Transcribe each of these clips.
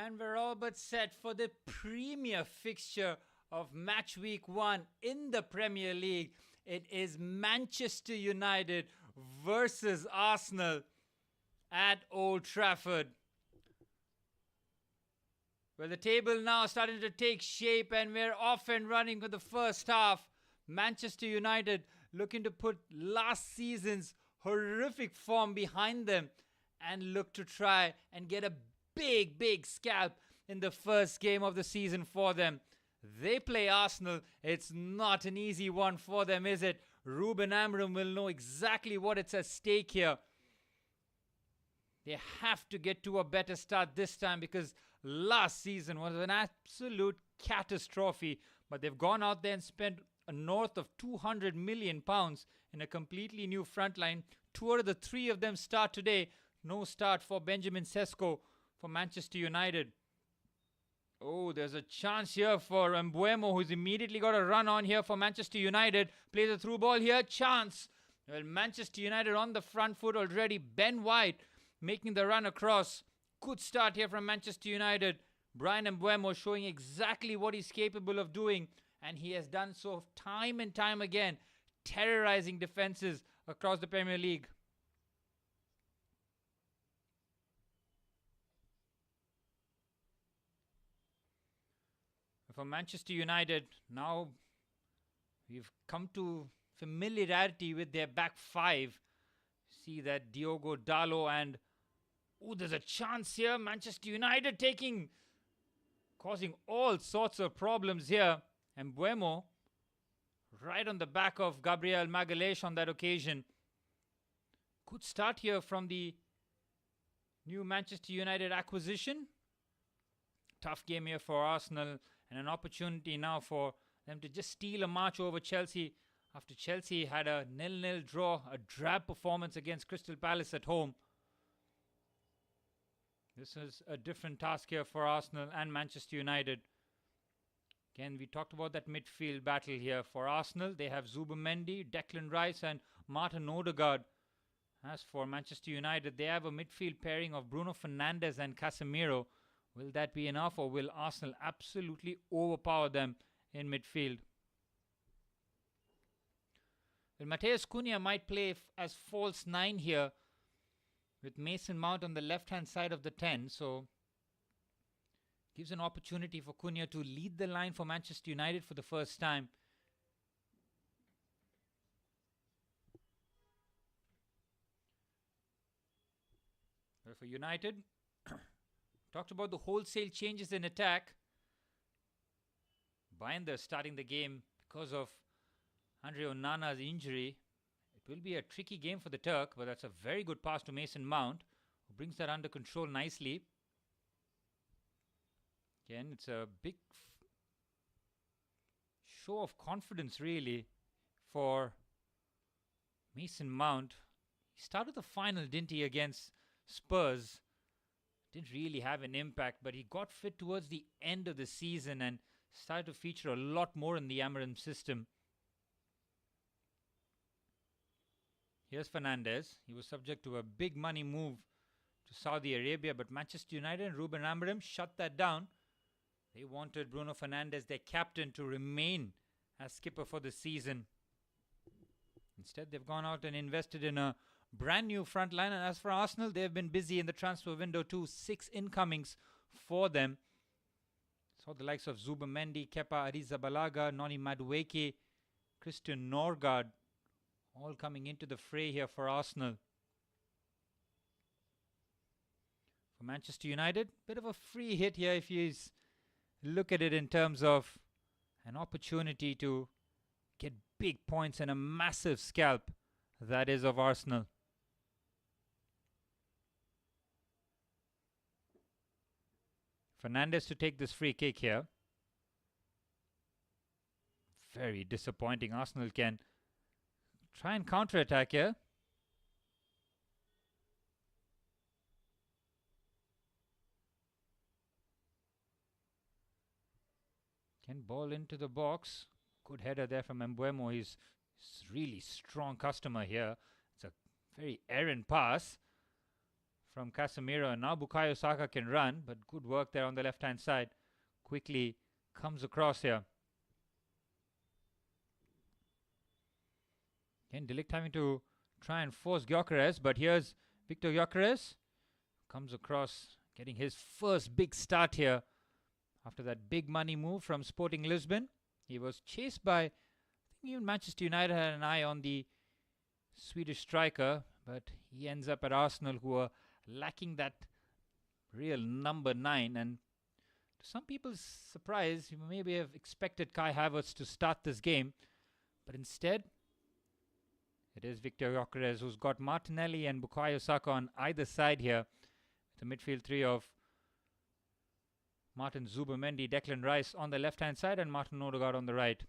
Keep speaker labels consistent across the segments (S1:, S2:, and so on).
S1: And we're all but set for the premier fixture of match week 1 in the Premier League. It is Manchester United versus Arsenal at Old Trafford. Well, the table now starting to take shape and we're off and running for the first half. Manchester United looking to put last season's horrific form behind them and look to try and get a big scalp in the first game of the season for them. They play Arsenal. It's not an easy one for them, is it? Ruben Amorim will know exactly what it's at stake here. They have to get to a better start this time because last season was an absolute catastrophe. But they've gone out there and spent north of £200 million in a completely new front line. 2 out of the 3 of them start today. No start for Benjamin Sesko for Manchester United. Oh, there's a chance here for Mbeumo, who's immediately got a run on here for Manchester United. Plays a through ball here. Chance. Well, Manchester United on the front foot already. Ben White making the run across. Good start here from Manchester United. Brian Mbeumo showing exactly what he's capable of doing. And he has done so time and time again. Terrorizing defenses across the Premier League. For Manchester United, now we've come to familiarity with their back 5. See that Diogo Dalot and... oh, there's a chance here. Manchester United causing all sorts of problems here. And Mbeumo right on the back of Gabriel Magalhaes on that occasion. Good start here from the new Manchester United acquisition. Tough game here for Arsenal. And an opportunity now for them to just steal a march over Chelsea after Chelsea had a 0-0 draw, a drab performance against Crystal Palace at home. This is a different task here for Arsenal and Manchester United. Again, we talked about that midfield battle here. For Arsenal, they have Zubimendi, Declan Rice and Martin Odegaard. As for Manchester United, they have a midfield pairing of Bruno Fernandes and Casemiro. Will that be enough, or will Arsenal absolutely overpower them in midfield? Well, Matheus Cunha might play as false 9 here with Mason Mount on the left-hand side of the 10. So, gives an opportunity for Cunha to lead the line for Manchester United for the first time. Well, for United... talked about the wholesale changes in attack. Binder starting the game because of Andre Onana's injury. It will be a tricky game for the Turk, but that's a very good pass to Mason Mount, who brings that under control nicely. Again, it's a big show of confidence, really, for Mason Mount. He started the final, didn't he, against Spurs? Didn't really have an impact, but he got fit towards the end of the season and started to feature a lot more in the Amorim system. Here's Fernandes. He was subject to a big money move to Saudi Arabia, but Manchester United and Ruben Amorim shut that down. They wanted Bruno Fernandes, their captain, to remain as skipper for the season. Instead, they've gone out and invested in a brand new front line. And as for Arsenal, they've been busy in the transfer window too. 6 incomings for them. So the likes of Zubimendi, Kepa Arrizabalaga, Noni Madueke, Christian Norgard, all coming into the fray here for Arsenal. For Manchester United, bit of a free hit here if you look at it in terms of an opportunity to get big points and a massive scalp that is of Arsenal. Fernandes to take this free kick here. Very disappointing. Arsenal can try and counter-attack here. Can ball into the box. Good header there from Mbeumo. He's really strong customer here. It's a very errant pass from Casemiro. And now Bukayo Saka can run, but good work there on the left-hand side. Quickly comes across here. Again, De Ligt having to try and force Gyökeres, but here's Victor Gyökeres. Comes across, getting his first big start here after that big money move from Sporting Lisbon. He was chased by, I think even Manchester United had an eye on the Swedish striker, but he ends up at Arsenal, who are lacking that real number 9. And to some people's surprise, you maybe have expected Kai Havertz to start this game, but instead it is Victor Gyökeres who's got Martinelli and Bukayo Saka on either side here. The midfield three of Martin Zubimendi, Declan Rice on the left-hand side, and Martin Odegaard on the right.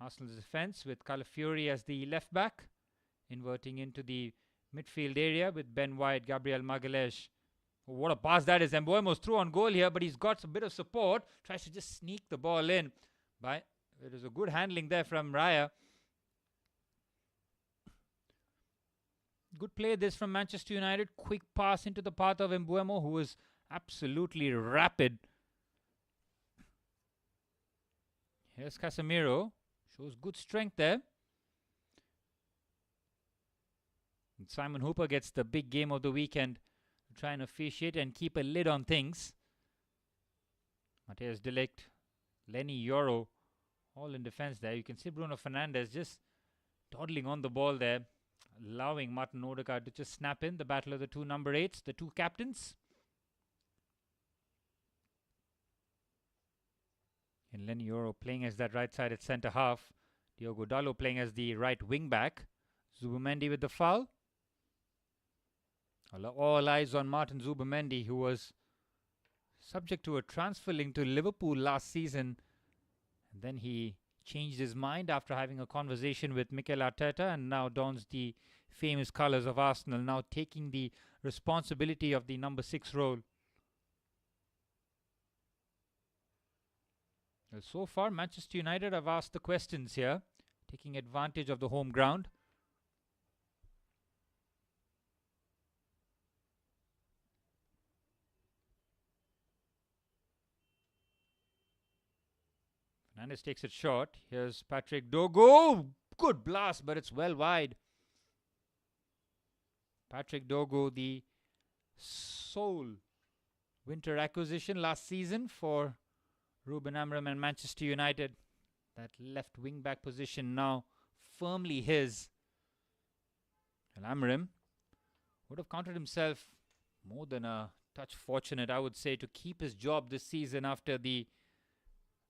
S1: Arsenal's defense with Calafiori as the left back, inverting into the midfield area with Ben White, Gabriel Magalhaes. Oh, what a pass that is. Mbeumo's through on goal here, but he's got a bit of support. Tries to just sneak the ball in. But it is a good handling there from Raya. Good play this from Manchester United. Quick pass into the path of Mbeumo, who is absolutely rapid. Here's Casemiro. Shows good strength there. And Simon Hooper gets the big game of the weekend to try and officiate and keep a lid on things. Matthijs de Ligt, Lenny Yoro, all in defense there. You can see Bruno Fernandes just dawdling on the ball there, allowing Martin Odegaard to just snap in. The battle of the two number 8s, the two captains. And Lenny Yoro playing as that right-sided centre-half. Diogo Dalot playing as the right wing-back. Zubimendi with the foul. All eyes on Martin Zubimendi, who was subject to a transfer link to Liverpool last season. And then he changed his mind after having a conversation with Mikel Arteta and now dons the famous colours of Arsenal, now taking the responsibility of the number 6 role. Well, so far, Manchester United have asked the questions here, taking advantage of the home ground. Fernandes takes it short. Here's Patrick Dogu. Good blast, but it's well wide. Patrick Dogu, the sole winter acquisition last season for Ruben Amorim and Manchester United. That left wing back position now firmly his. And Amorim would have counted himself more than a touch fortunate, I would say, to keep his job this season after the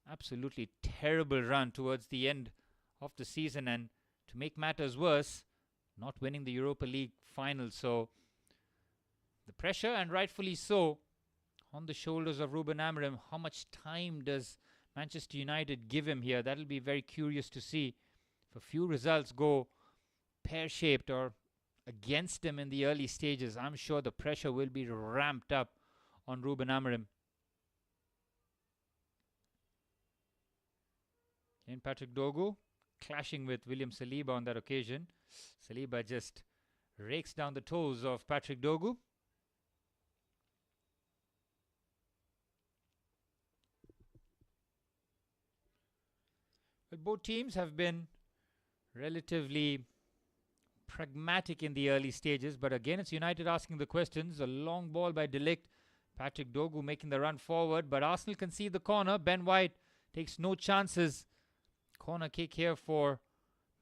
S1: absolutely terrible run towards the end of the season, and to make matters worse, not winning the Europa League final. So the pressure, and rightfully so, on the shoulders of Ruben Amorim. How much time does Manchester United give him here? That'll be very curious to see. If a few results go pear-shaped or against him in the early stages, I'm sure the pressure will be ramped up on Ruben Amorim. And Patrick Dogu clashing with William Saliba on that occasion. Saliba just rakes down the toes of Patrick Dogu. But both teams have been relatively pragmatic in the early stages. But again, it's United asking the questions. A long ball by De Ligt. Patrick Dogu making the run forward. But Arsenal concede the corner. Ben White takes no chances. Corner kick here for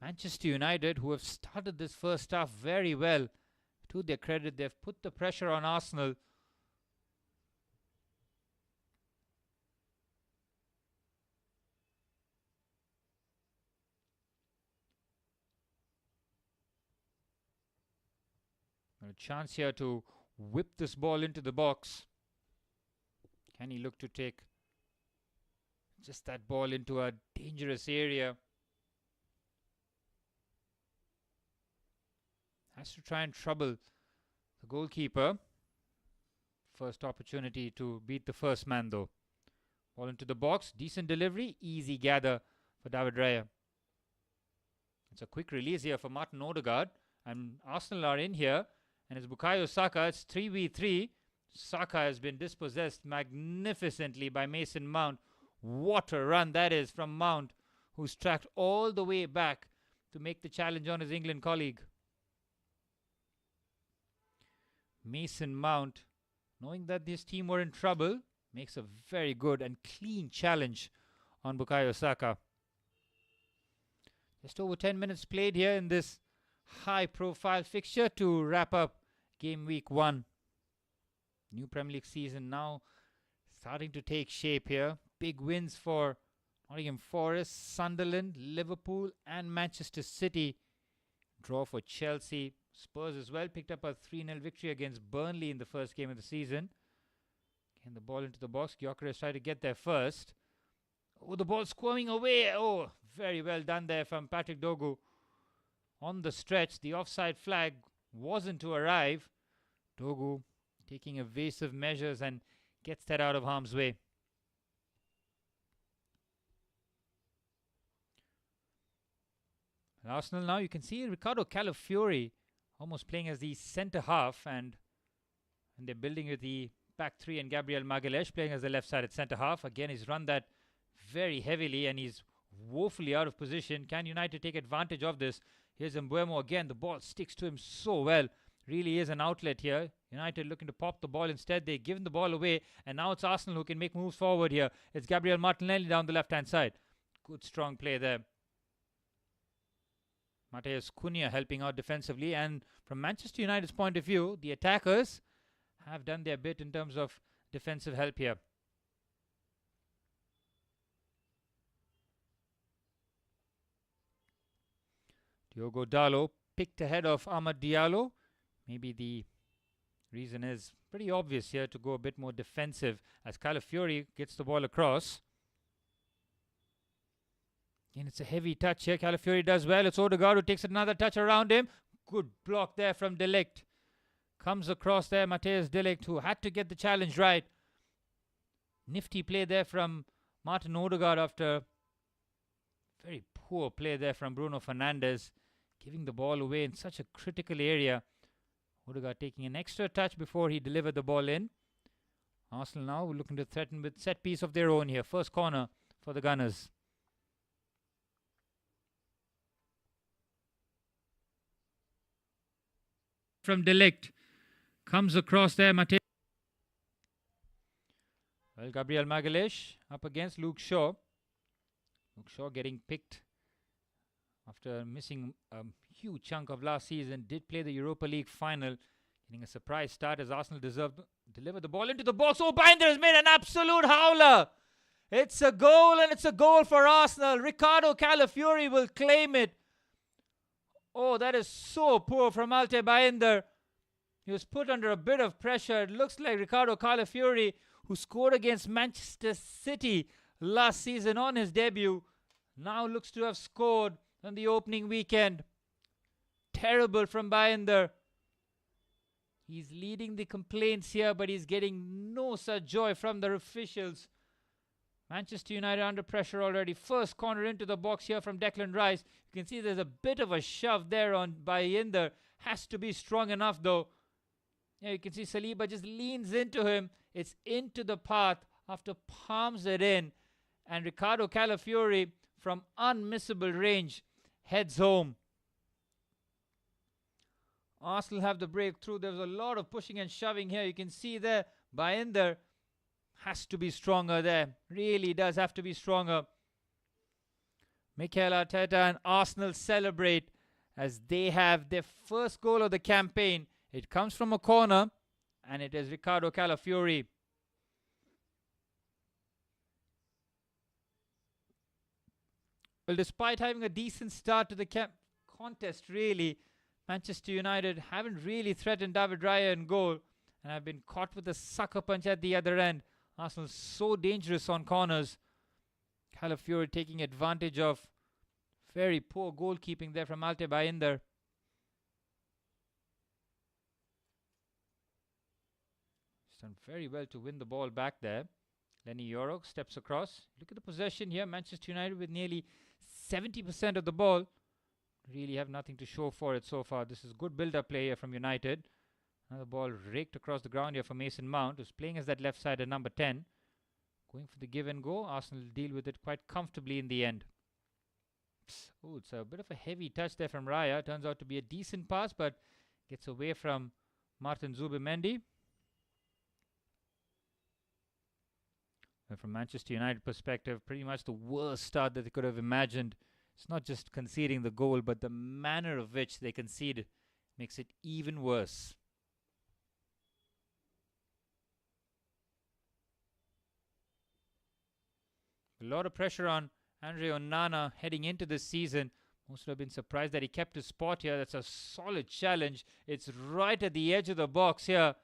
S1: Manchester United, who have started this first half very well. To their credit, they've put the pressure on Arsenal. A chance here to whip this ball into the box. Can he look to take just that ball into a dangerous area? Has to try and trouble the goalkeeper. First opportunity to beat the first man though. Ball into the box. Decent delivery. Easy gather for David Raya. It's a quick release here for Martin Odegaard. And Arsenal are in here. And it's Bukayo Saka. It's 3v3. Saka has been dispossessed magnificently by Mason Mount. What a run that is from Mount, who's tracked all the way back to make the challenge on his England colleague. Mason Mount, knowing that his team were in trouble, makes a very good and clean challenge on Bukayo Saka. Just over 10 minutes played here in this high-profile fixture to wrap up game week 1. New Premier League season now starting to take shape here. Big wins for Nottingham Forest, Sunderland, Liverpool and Manchester City. Draw for Chelsea. Spurs as well picked up a 3-0 victory against Burnley in the first game of the season. Getting the ball into the box. Gyökeres tried to get there first. Oh, the ball squirming away. Oh, very well done there from Patrick Dogu. On the stretch, the offside flag wasn't to arrive. Dogu taking evasive measures and gets that out of harm's way. And Arsenal now, you can see Ricardo Calafiori almost playing as the centre half, and they're building with the back three and Gabriel Magalhaes playing as the left-sided centre half. Again, he's run that very heavily and he's woefully out of position. Can United take advantage of this? Here's Mbeumo again. The ball sticks to him so well. Really is an outlet here. United looking to pop the ball. Instead, they've given the ball away. And now it's Arsenal who can make moves forward here. It's Gabriel Martinelli down the left-hand side. Good, strong play there. Mateus Cunha helping out defensively. And from Manchester United's point of view, the attackers have done their bit in terms of defensive help here. Diogo Dalot picked ahead of Amad Diallo. Maybe the reason is pretty obvious here to go a bit more defensive as Calafiori gets the ball across. And it's a heavy touch here. Calafiori does well. It's Odegaard who takes another touch around him. Good block there from De Ligt. Comes across there, Matthijs De Ligt, who had to get the challenge right. Nifty play there from Martin Odegaard after very poor play there from Bruno Fernandes. Giving the ball away in such a critical area. Odegaard taking an extra touch before he delivered the ball in. Arsenal now looking to threaten with set piece of their own here. First corner for the Gunners. From De Ligt. Comes across there, Matthijs. Well, Gabriel Magalhaes up against Luke Shaw. Luke Shaw getting picked after missing a huge chunk of last season. Did play the Europa League final. Getting a surprise start as Arsenal delivered the ball into the box. Oh, Binder has made an absolute howler. It's a goal and it's a goal for Arsenal. Ricardo Calafiori will claim it. Oh, that is so poor from Malte Binder. He was put under a bit of pressure. It looks like Ricardo Calafiori, who scored against Manchester City last season on his debut, now looks to have scored on the opening weekend. Terrible from Binder. He's leading the complaints here, but he's getting no such joy from the officials. Manchester United under pressure already. First corner into the box here from Declan Rice. You can see there's a bit of a shove there on Binder. Has to be strong enough though. Yeah, you can see Saliba just leans into him. It's into the path after palms it in. And Ricardo Calafiori from unmissable range heads home. Arsenal have the breakthrough. There's a lot of pushing and shoving here. You can see there, Binder has to be stronger there. Really does have to be stronger. Mikel Arteta and Arsenal celebrate as they have their first goal of the campaign. It comes from a corner and it is Ricardo Calafiori. Well, despite having a decent start to the contest, really, Manchester United haven't really threatened David Raya in goal and have been caught with a sucker punch at the other end. Arsenal so dangerous on corners. Calafiori taking advantage of very poor goalkeeping there from Malte Binder. He's done very well to win the ball back there. Lenny Yoro steps across. Look at the possession here. Manchester United with nearly 70% of the ball. Really have nothing to show for it so far. This is good build-up play here from United. Another ball raked across the ground here for Mason Mount, who's playing as that left side at number 10. Going for the give and go. Arsenal deal with it quite comfortably in the end. Oh, it's a bit of a heavy touch there from Raya. Turns out to be a decent pass, but gets away from Martin Zubimendi. And from Manchester United perspective, pretty much the worst start that they could have imagined. It's not just conceding the goal, but the manner of which they conceded makes it even worse. A lot of pressure on Andre Onana heading into this season. Most would have been surprised that he kept his spot here. That's a solid challenge. It's right at the edge of the box here.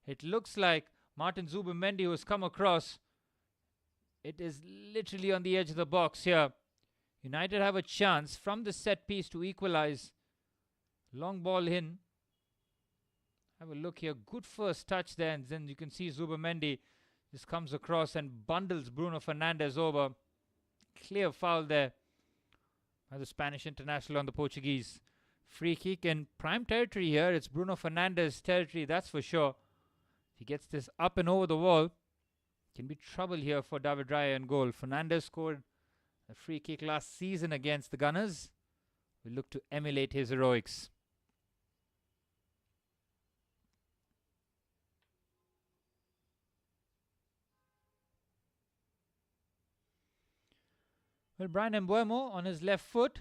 S1: It looks like Martin Zubimendi, who has come across. It is literally on the edge of the box here. United have a chance from the set piece to equalize. Long ball in. Have a look here. Good first touch there. And then you can see Zubimendi just comes across and bundles Bruno Fernandes over. Clear foul there by the Spanish international on the Portuguese. Free kick in prime territory here. It's Bruno Fernandes' territory, that's for sure. If he gets this up and over the wall, can be trouble here for David Raya in goal. Fernandes scored a free kick last season against the Gunners. We look to emulate his heroics. Well, Brian Mbeumo on his left foot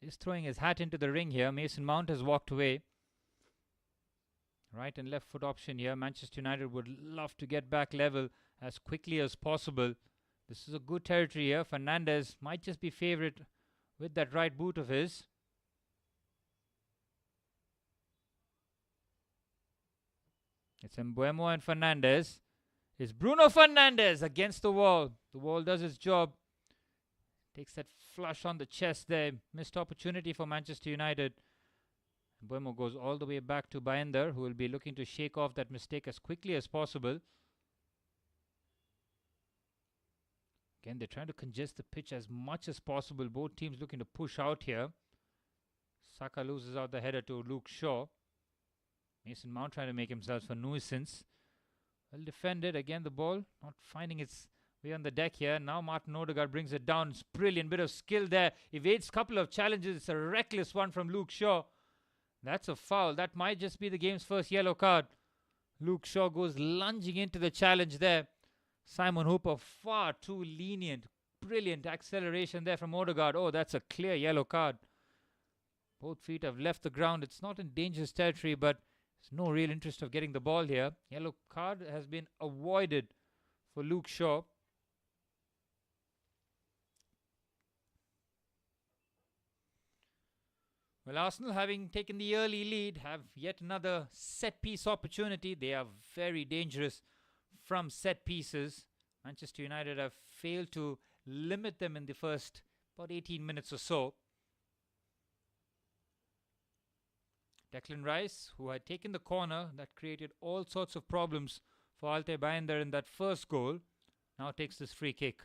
S1: is throwing his hat into the ring here. Mason Mount has walked away. Right and left foot option here. Manchester United would love to get back level as quickly as possible. This is a good territory here. Fernandes might just be favourite with that right boot of his. It's Mbeumo and Fernandes. It's Bruno Fernandes against the wall. The wall does its job. Takes that flush on the chest there. Missed opportunity for Manchester United. Mbeumo goes all the way back to Bayender, who will be looking to shake off that mistake as quickly as possible. Again, they're trying to congest the pitch as much as possible. Both teams looking to push out here. Saka loses out the header to Luke Shaw. Mason Mount trying to make himself a nuisance. Well defended. Again, the ball not finding its way on the deck here. Now Martin Odegaard brings it down. It's brilliant bit of skill there. Evades a couple of challenges. It's a reckless one from Luke Shaw. That's a foul. That might just be the game's first yellow card. Luke Shaw goes lunging into the challenge there. Simon Hooper far too lenient. Brilliant acceleration there from Odegaard. Oh, that's a clear yellow card. Both feet have left the ground. It's not in dangerous territory, but there's no real interest of getting the ball here. Yellow card has been avoided for Luke Shaw. Well, Arsenal, having taken the early lead, have yet another set-piece opportunity. They are very dangerous from set pieces. Manchester United have failed to limit them in the first about 18 minutes or so. Declan Rice, who had taken the corner that created all sorts of problems for Altay Bayender in that first goal, now takes this free kick.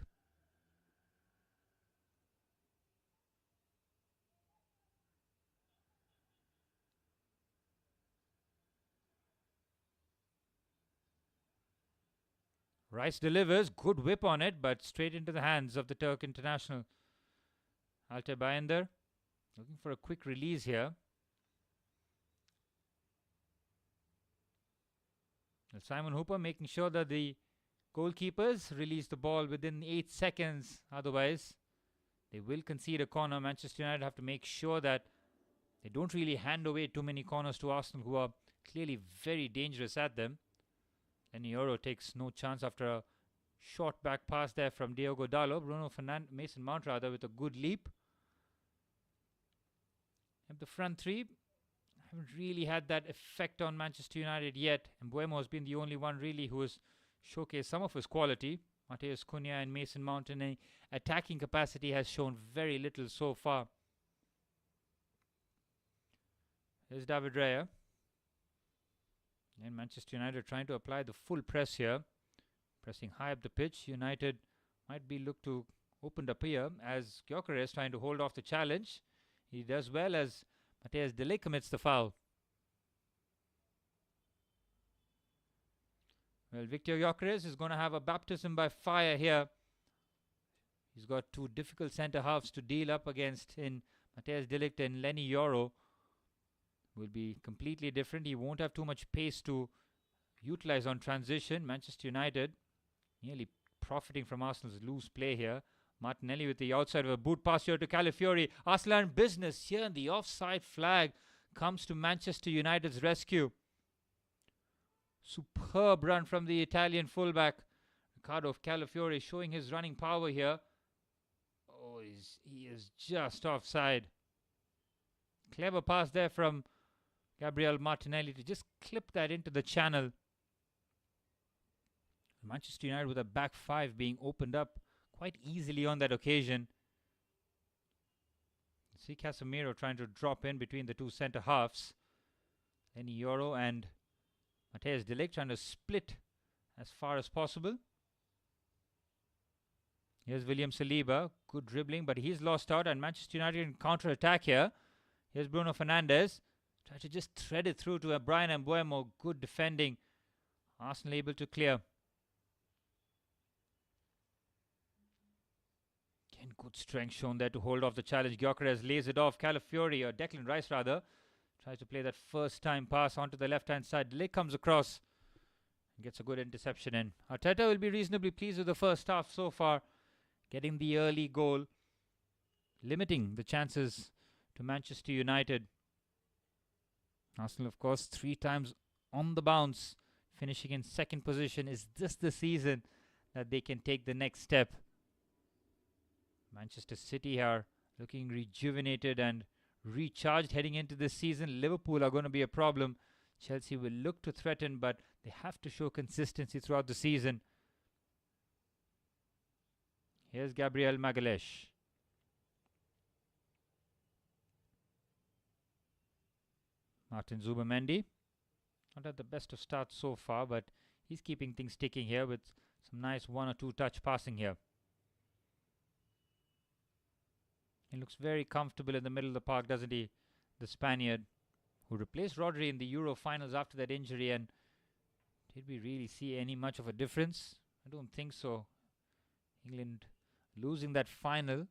S1: Rice delivers, good whip on it, but straight into the hands of the Turk international. Altay Bayender looking for a quick release here. Simon Hooper making sure that the goalkeepers release the ball within 8 seconds. Otherwise, they will concede a corner. Manchester United have to make sure that they don't really hand away too many corners to Arsenal, who are clearly very dangerous at them. And Euro takes no chance after a short back pass there from Diogo Dalot. Bruno Fernandes, Mason Mount rather, with a good leap. And the front three haven't really had that effect on Manchester United yet. And Mbeumo has been the only one really who has showcased some of his quality. Mateus Cunha and Mason Mount in attacking capacity has shown very little so far. There's David Raya. And Manchester United trying to apply the full press here. Pressing high up the pitch. United might be looked to opened up here as Gyökeres trying to hold off the challenge. He does well as Matthias De Ligt commits the foul. Well, Victor Gyökeres is going to have a baptism by fire here. He's got two difficult centre halves to deal up against in Matthijs de Ligt and Lenny Yoro. Will be completely different. He won't have too much pace to utilize on transition. Manchester United nearly profiting from Arsenal's loose play here. Martinelli with the outside of a boot pass here to Calafiori. Arsenal in business here, and the offside flag comes to Manchester United's rescue. Superb run from the Italian fullback. Riccardo Calafiori showing his running power here. Oh, he is just offside. Clever pass there from Gabriel Martinelli to just clip that into the channel. Manchester United with a back five being opened up quite easily on that occasion. See Casemiro trying to drop in between the two centre halves. Lenny Yoro and Matthijs de Ligt trying to split as far as possible. Here's William Saliba, good dribbling, but he's lost out, and Manchester United in counter-attack here. Here's Bruno Fernandes, try to just thread it through to Bryan Mbeumo, good defending. Arsenal able to clear. Again, good strength shown there to hold off the challenge. Gyökeres lays it off. Calafiori, or Declan Rice rather, tries to play that first-time pass onto the left-hand side. De Ligt comes across and gets a good interception in. Arteta will be reasonably pleased with the first half so far, getting the early goal, limiting the chances to Manchester United. Arsenal, of course, 3 times on the bounce, finishing in second position. Is this the season that they can take the next step? Manchester City are looking rejuvenated and recharged heading into this season. Liverpool are going to be a problem. Chelsea will look to threaten, but they have to show consistency throughout the season. Here's Gabriel Magalhaes. Martin Zubimendi. Not at the best of starts so far, but he's keeping things ticking here with some nice 1 or 2 touch passing here. He looks very comfortable in the middle of the park, doesn't he? The Spaniard, who replaced Rodri in the Euro finals after that injury. And did we really see any much of a difference? I don't think so. England losing that final.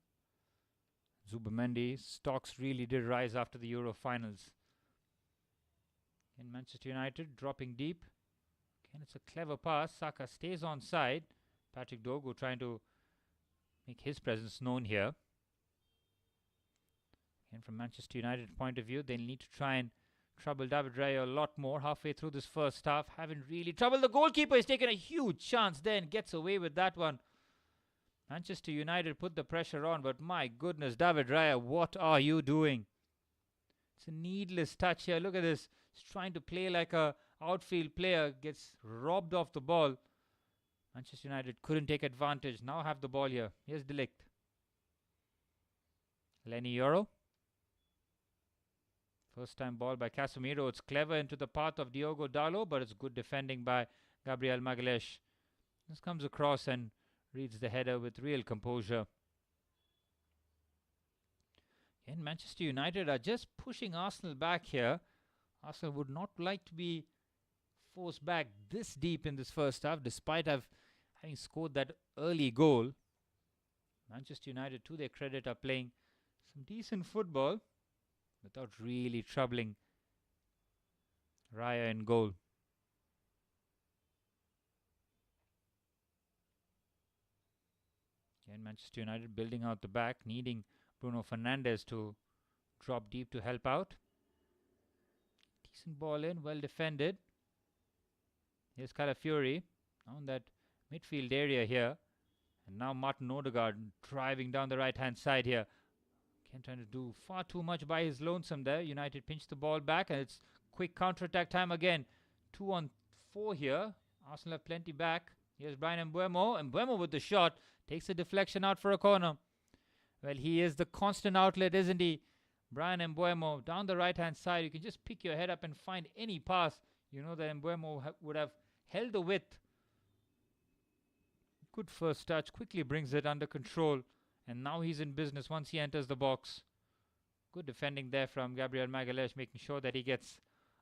S1: Zubimendi's stocks really did rise after the Euro finals. In Manchester United dropping deep. Again, it's a clever pass. Saka stays on side. Patrick Dogu trying to make his presence known here. And from Manchester United's point of view, they'll need to try and trouble David Raya a lot more halfway through this first half. Haven't really troubled the goalkeeper. He's taken a huge chance there and gets away with that one. Manchester United put the pressure on, but my goodness, David Raya, what are you doing? It's a needless touch here. Look at this. He's trying to play like a outfield player. Gets robbed off the ball. Manchester United couldn't take advantage. Now have the ball here. Here's De Ligt. Lenny Yoro. First time ball by Casemiro. It's clever into the path of Diogo Dalot, but it's good defending by Gabriel Magalhaes. This comes across and reads the header with real composure. And Manchester United are just pushing Arsenal back here. Arsenal would not like to be forced back this deep in this first half, despite having scored that early goal. Manchester United, to their credit, are playing some decent football without really troubling Raya in goal. And Manchester United building out the back, needing Bruno Fernandes to drop deep to help out. Decent ball in, well defended. Here's Calafiori on that midfield area here. And now Martin Odegaard driving down the right-hand side here. Again, trying to do far too much by his lonesome there. United pinch the ball back, and it's quick counter-attack time again. 2 on 4 here. Arsenal have plenty back. Here's Bryan Mbeumo. Mbeumo with the shot. Takes a deflection out for a corner. Well, he is the constant outlet, isn't he? Bryan Mbeumo down the right-hand side. You can just pick your head up and find any pass. You know that Mbeumo would have held the width. Good first touch. Quickly brings it under control. And now he's in business once he enters the box. Good defending there from Gabriel Magalhaes, making sure that he gets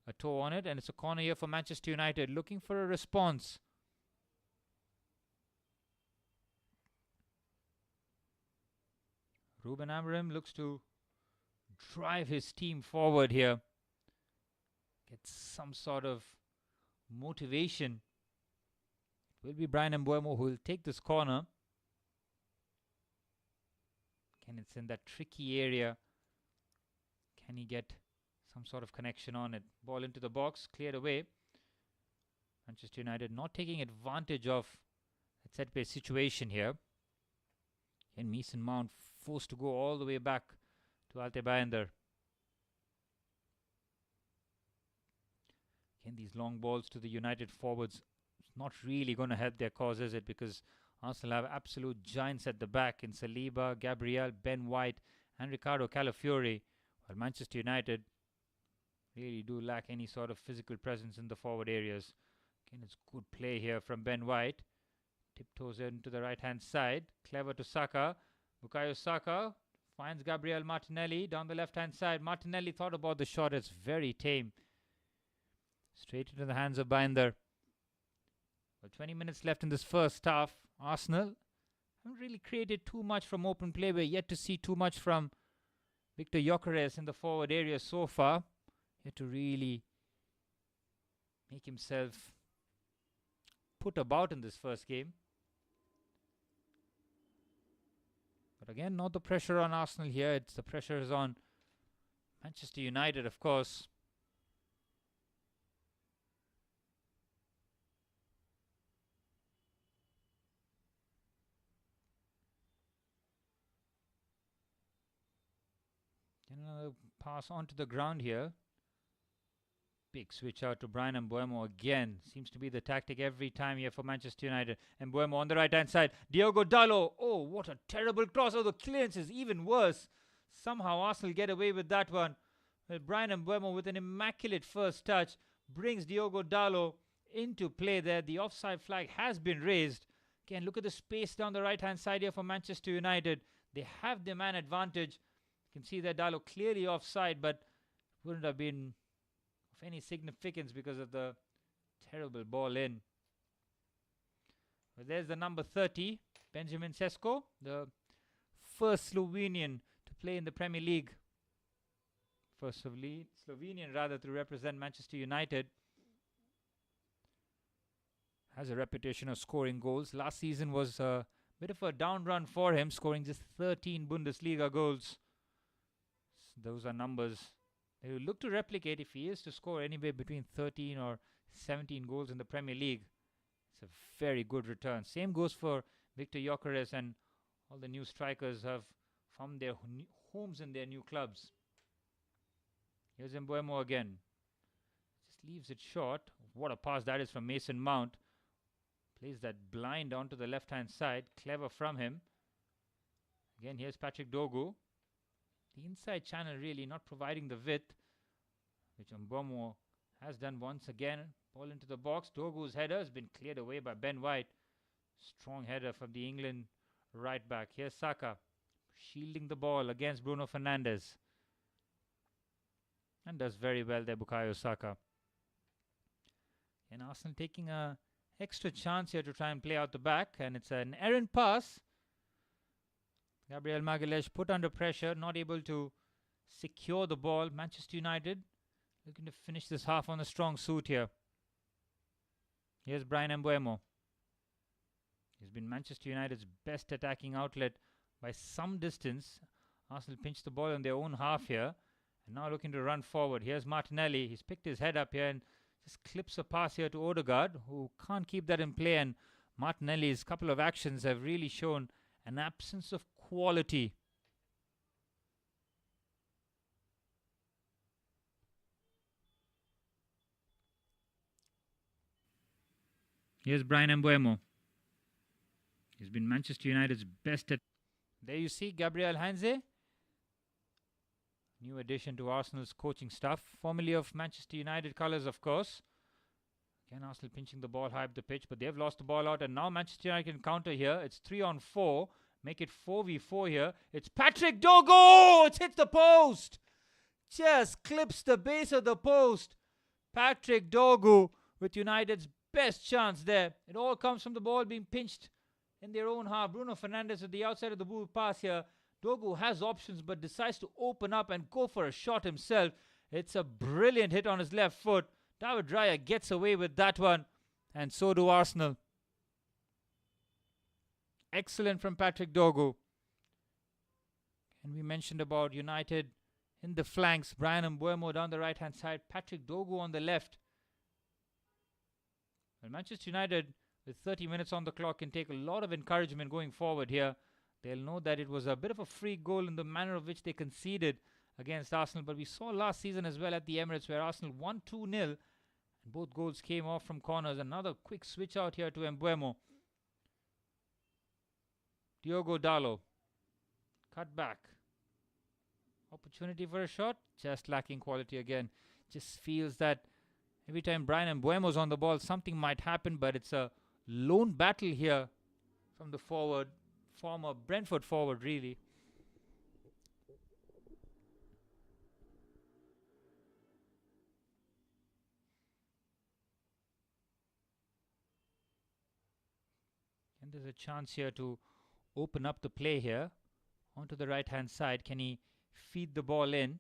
S1: a toe on it. And it's a corner here for Manchester United, looking for a response. Ruben Amorim looks to drive his team forward here. Get some sort of motivation. It will be Brian Mbeumo who will take this corner. Again, it's in that tricky area. Can he get some sort of connection on it? Ball into the box, cleared away. Manchester United not taking advantage of that set play situation here. And Mason Mount forced to go all the way back to Alte Bayender. Again, these long balls to the United forwards, it's not really going to help their cause, is it? Because Arsenal have absolute giants at the back in Saliba, Gabriel, Ben White and Ricardo Calafiori. While Manchester United really do lack any sort of physical presence in the forward areas. Again, it's good play here from Ben White. Tiptoes into the right hand side. Clever to Saka. Bukayo Saka finds Gabriel Martinelli down the left hand side. Martinelli thought about the shot. It's very tame. Straight into the hands of Binder. Well, 20 minutes left in this first half. Arsenal haven't really created too much from open play. We're yet to see too much from Victor Gyökeres in the forward area so far. Yet to really make himself put about in this first game. But again, not the pressure on Arsenal here. It's the pressure is on Manchester United, of course. Another pass onto the ground here. Big switch out to Brian Mbeumo again. Seems to be the tactic every time here for Manchester United. Mbeumo on the right hand side. Diogo Dalot. Oh, what a terrible cross. Oh, the clearance is even worse. Somehow Arsenal get away with that one. Well, Brian Mbeumo with an immaculate first touch brings Diogo Dalot into play there. The offside flag has been raised. Again, look at the space down the right hand side here for Manchester United. They have the man advantage. You can see that Dalot clearly offside, but wouldn't have been of any significance because of the terrible ball in. Well, there's the number 30, Benjamin Sesko, the first Slovenian to play in the Premier League. First Slovenian rather to represent Manchester United. Has a reputation of scoring goals. Last season was a bit of a down run for him, scoring just 13 Bundesliga goals. Those are numbers they will look to replicate if he is to score anywhere between 13 or 17 goals in the Premier League. It's a very good return. Same goes for Victor Gyökeres, and all the new strikers have found their homes in their new clubs. Here's Mbeumo again. Just leaves it short. What a pass that is from Mason Mount. Plays that blind onto the left hand side. Clever from him. Again, here's Patrick Dogu. The inside channel really not providing the width, which Mbeumo has done once again. Ball into the box. Dogu's header has been cleared away by Ben White. Strong header from the England right back. Here's Saka shielding the ball against Bruno Fernandes. And does very well there, Bukayo Saka. And Arsenal taking a extra chance here to try and play out the back. And it's an errant pass. Gabriel Magalhaes put under pressure, not able to secure the ball. Manchester United looking to finish this half on a strong suit here. Here's Brian Mbeumo. He's been Manchester United's best attacking outlet by some distance. Arsenal pinched the ball in their own half here. And now looking to run forward. Here's Martinelli. He's picked his head up here and just clips a pass here to Odegaard, who can't keep that in play. And Martinelli's couple of actions have really shown an absence of quality. Here's Brian Mbeumo. He's been Manchester United's best at... There you see Gabriel Heinze. New addition to Arsenal's coaching staff. Formerly of Manchester United colours, of course. Again, Arsenal pinching the ball high up the pitch, but they've lost the ball out. And now Manchester United can counter here. It's 3-on-4. Make it 4v4 here. It's Patrick Dogu! It's hit the post! Just clips the base of the post. Patrick Dogu with United's best chance there. It all comes from the ball being pinched in their own half. Bruno Fernandes at the outside of the ball pass here. Dogu has options but decides to open up and go for a shot himself. It's a brilliant hit on his left foot. David Raya gets away with that one, and so do Arsenal. Excellent from Patrick Dogu. And we mentioned about United in the flanks. Bryan Mbeumo down the right-hand side. Patrick Dogu on the left. Well, Manchester United, with 30 minutes on the clock, can take a lot of encouragement going forward here. They'll know that it was a bit of a free goal in the manner of which they conceded against Arsenal. But we saw last season as well at the Emirates where Arsenal won 2-0. And both goals came off from corners. Another quick switch out here to Mbeumo. Diogo Dalot. Cut back. Opportunity for a shot. Just lacking quality again. Just feels that every time Bryan Mbeumo's on the ball, something might happen. But it's a lone battle here from the forward. Former Brentford forward, really. And there's a chance here to open up the play here onto the right hand side. Can he feed the ball in?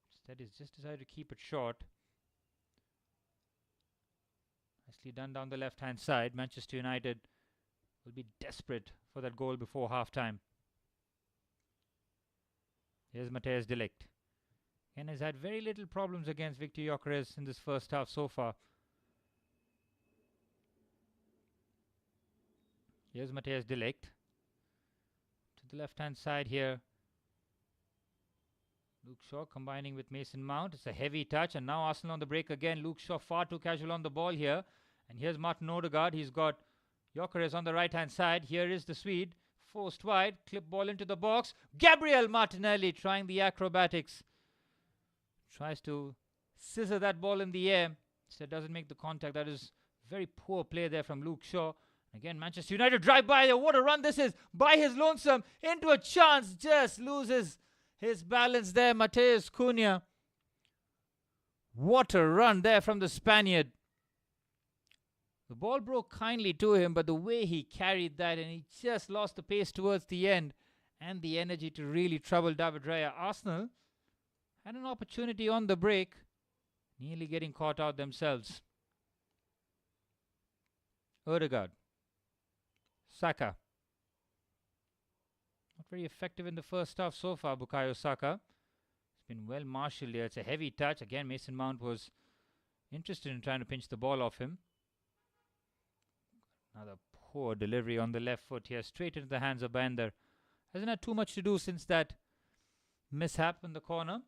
S1: Instead he's just decided to keep it short. Nicely done down the left hand side. Manchester United will be desperate for that goal before half time. Here's Matthijs de Ligt. And has had very little problems against Victor Gyökeres in this first half so far. Here's Matthijs de Ligt. To the left-hand side here. Luke Shaw combining with Mason Mount. It's a heavy touch, and now Arsenal on the break again. Luke Shaw far too casual on the ball here. And here's Martin Odegaard. He's got Gyökeres on the right-hand side. Here is the Swede. Forced wide. Clip ball into the box. Gabriel Martinelli trying the acrobatics. Tries to scissor that ball in the air. So doesn't make the contact. That is very poor play there from Luke Shaw. Again, Manchester United drive by there. What a run this is. By his lonesome. Into a chance. Just loses his balance there. Matheus Cunha. What a run there from the Spaniard. The ball broke kindly to him, but the way he carried that, and he just lost the pace towards the end and the energy to really trouble David Raya. Arsenal had an opportunity on the break, nearly getting caught out themselves. Odegaard. Saka. Not very effective in the first half so far, Bukayo Saka. It's been well marshalled here. It's a heavy touch. Again, Mason Mount was interested in trying to pinch the ball off him. Another poor delivery on the left foot here, straight into the hands of Bander. Hasn't had too much to do since that mishap in the corner.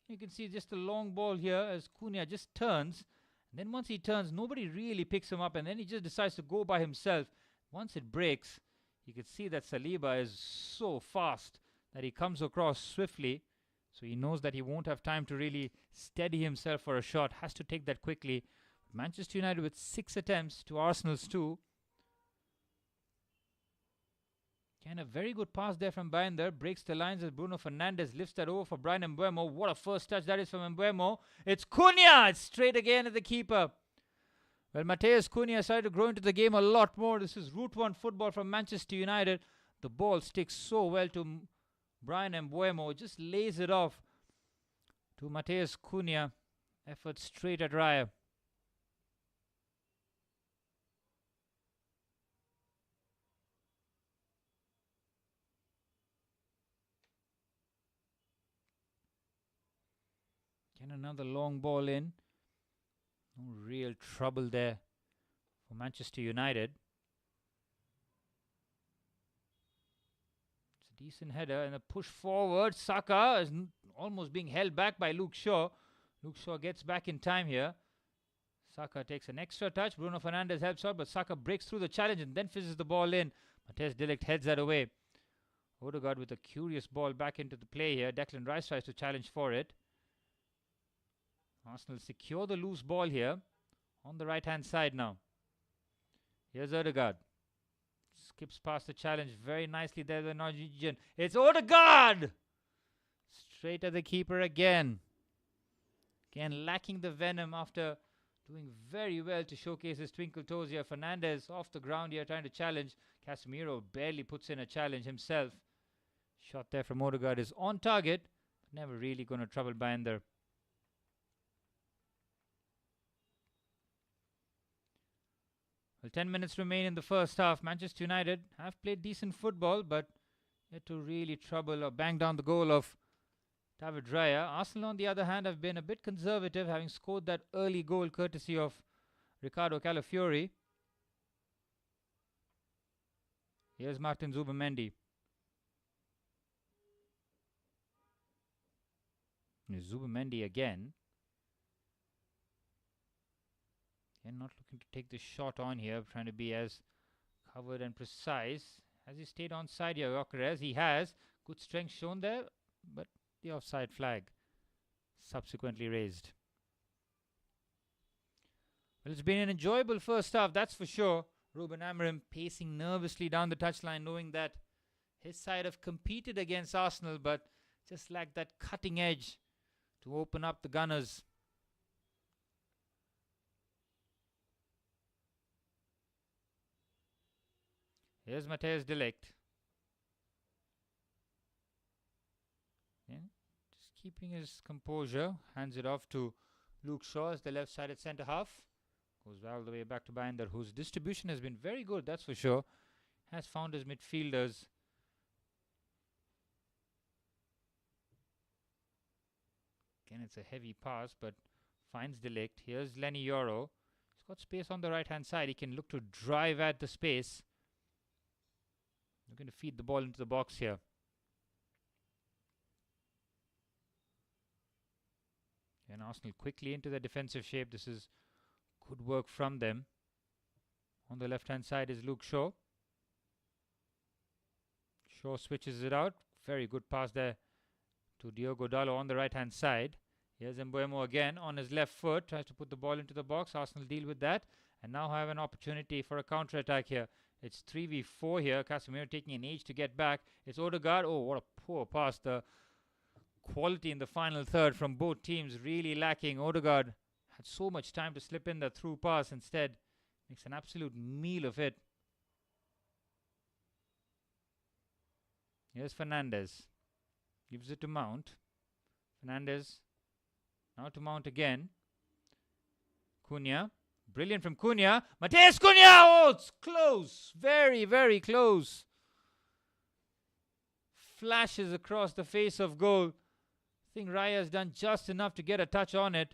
S1: You can see just a long ball here as Cunha just turns. And then once he turns, nobody really picks him up, and then he just decides to go by himself. Once it breaks, you can see that Saliba is so fast that he comes across swiftly. So he knows that he won't have time to really steady himself for a shot. Has to take that quickly. Manchester United with 6 attempts to Arsenal's 2. And a very good pass there from Bander. Breaks the lines as Bruno Fernandes lifts that over for Bryan Mbeumo. What a first touch that is from Mbeumo. It's Cunha. It's straight again at the keeper. Well, Matheus Cunha started to grow into the game a lot more. This is Route 1 football from Manchester United. The ball sticks so well to Bryan Mbeumo. Just lays it off to Matheus Cunha. Effort straight at Raya. Again, another long ball in. No real trouble there for Manchester United. It's a decent header and a push forward. Saka is almost being held back by Luke Shaw. Luke Shaw gets back in time here. Saka takes an extra touch. Bruno Fernandes helps out, but Saka breaks through the challenge and then fizzes the ball in. Matthijs de Ligt heads that away. Odegaard with a curious ball back into the play here. Declan Rice tries to challenge for it. Arsenal secure the loose ball here on the right hand side now. Here's Odegaard. Skips past the challenge very nicely there, the Norwegian. It's Odegaard! Straight at the keeper again. Again, lacking the venom after Doing very well to showcase his twinkle toes here. Fernandez off the ground here trying to challenge. Casemiro barely puts in a challenge himself. Shot there from Odegaard is on target, but never really going to trouble Binder. Well, 10 minutes remain in the first half. Manchester United have played decent football, but yet to really trouble or bang down the goal of David Raya. Arsenal, on the other hand, have been a bit conservative, having scored that early goal courtesy of Ricardo Calafiori. Here's Martin Zubimendi. Zubimendi again. And not looking to take the shot on here, trying to be as covered and precise. Has he stayed on side here, Gyökeres? He has. Good strength shown there, but the offside flag subsequently raised. Well, it's been an enjoyable first half, that's for sure. Ruben Amorim pacing nervously down the touchline, knowing that his side have competed against Arsenal, but just lacked that cutting edge to open up the Gunners. Here's Matthijs de Ligt. Yeah, just keeping his composure. Hands it off to Luke Shaw as the left-sided centre-half. Goes all the way back to Binder, whose distribution has been very good, that's for sure. Has found his midfielders. Again, it's a heavy pass, but finds de Ligt. Here's Lenny Yoro. He's got space on the right-hand side. He can look to drive at the space. Looking to feed the ball into the box here. And Arsenal quickly into the defensive shape. This is good work from them. On the left-hand side is Luke Shaw. Shaw switches it out. Very good pass there to Diogo Dalot on the right-hand side. Here's Mbeumo again on his left foot. Tries to put the ball into the box. Arsenal deal with that. And now have an opportunity for a counter-attack here. It's 3v4 here. Casemiro taking an age to get back. It's Odegaard. Oh, what a poor pass. The quality in the final third from both teams really lacking. Odegaard had so much time to slip in the through pass. Instead, makes an absolute meal of it. Here's Fernandez. Gives it to Mount. Fernandez. Now to Mount again. Cunha. Brilliant from Cunha. Matheus Cunha! Oh, it's close. Very, very close. Flashes across the face of goal. I think Raya has done just enough to get a touch on it.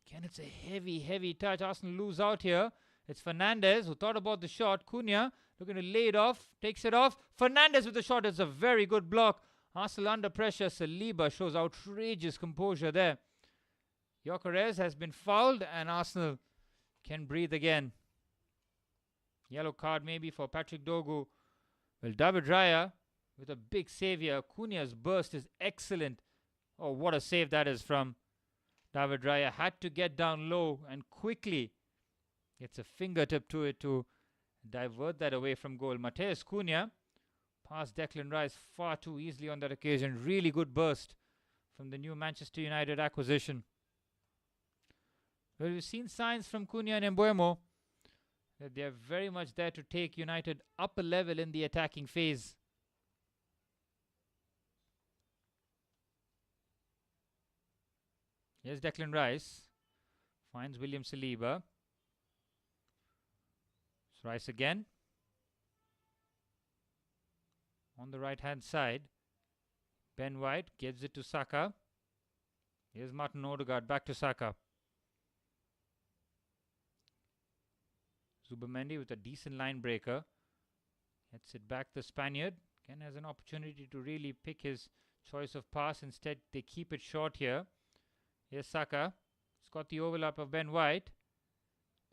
S1: Again, it's a heavy, heavy touch. Arsenal lose out here. It's Fernandez who thought about the shot. Cunha looking to lay it off. Takes it off. Fernandez with the shot. It's a very good block. Arsenal under pressure. Saliba shows outrageous composure there. Gyökeres has been fouled and Arsenal can breathe again. Yellow card maybe for Patrick Dogu. Well, David Raya with a big save here. Cunha's burst is excellent. Oh, what a save that is from David Raya. Had to get down low and quickly gets a fingertip to it to divert that away from goal. Matheus Cunha passed Declan Rice far too easily on that occasion. Really good burst from the new Manchester United acquisition. Well, we've seen signs from Cunha and Mbeumo that they are very much there to take United up a level in the attacking phase. Here's Declan Rice. Finds William Saliba. It's Rice again. On the right-hand side. Ben White gives it to Saka. Here's Martin Odegaard back to Saka. Zubimendi with a decent line breaker. Gets it back the Spaniard. Again has an opportunity to really pick his choice of pass. Instead they keep it short here. Here's Saka. It's got the overlap of Ben White.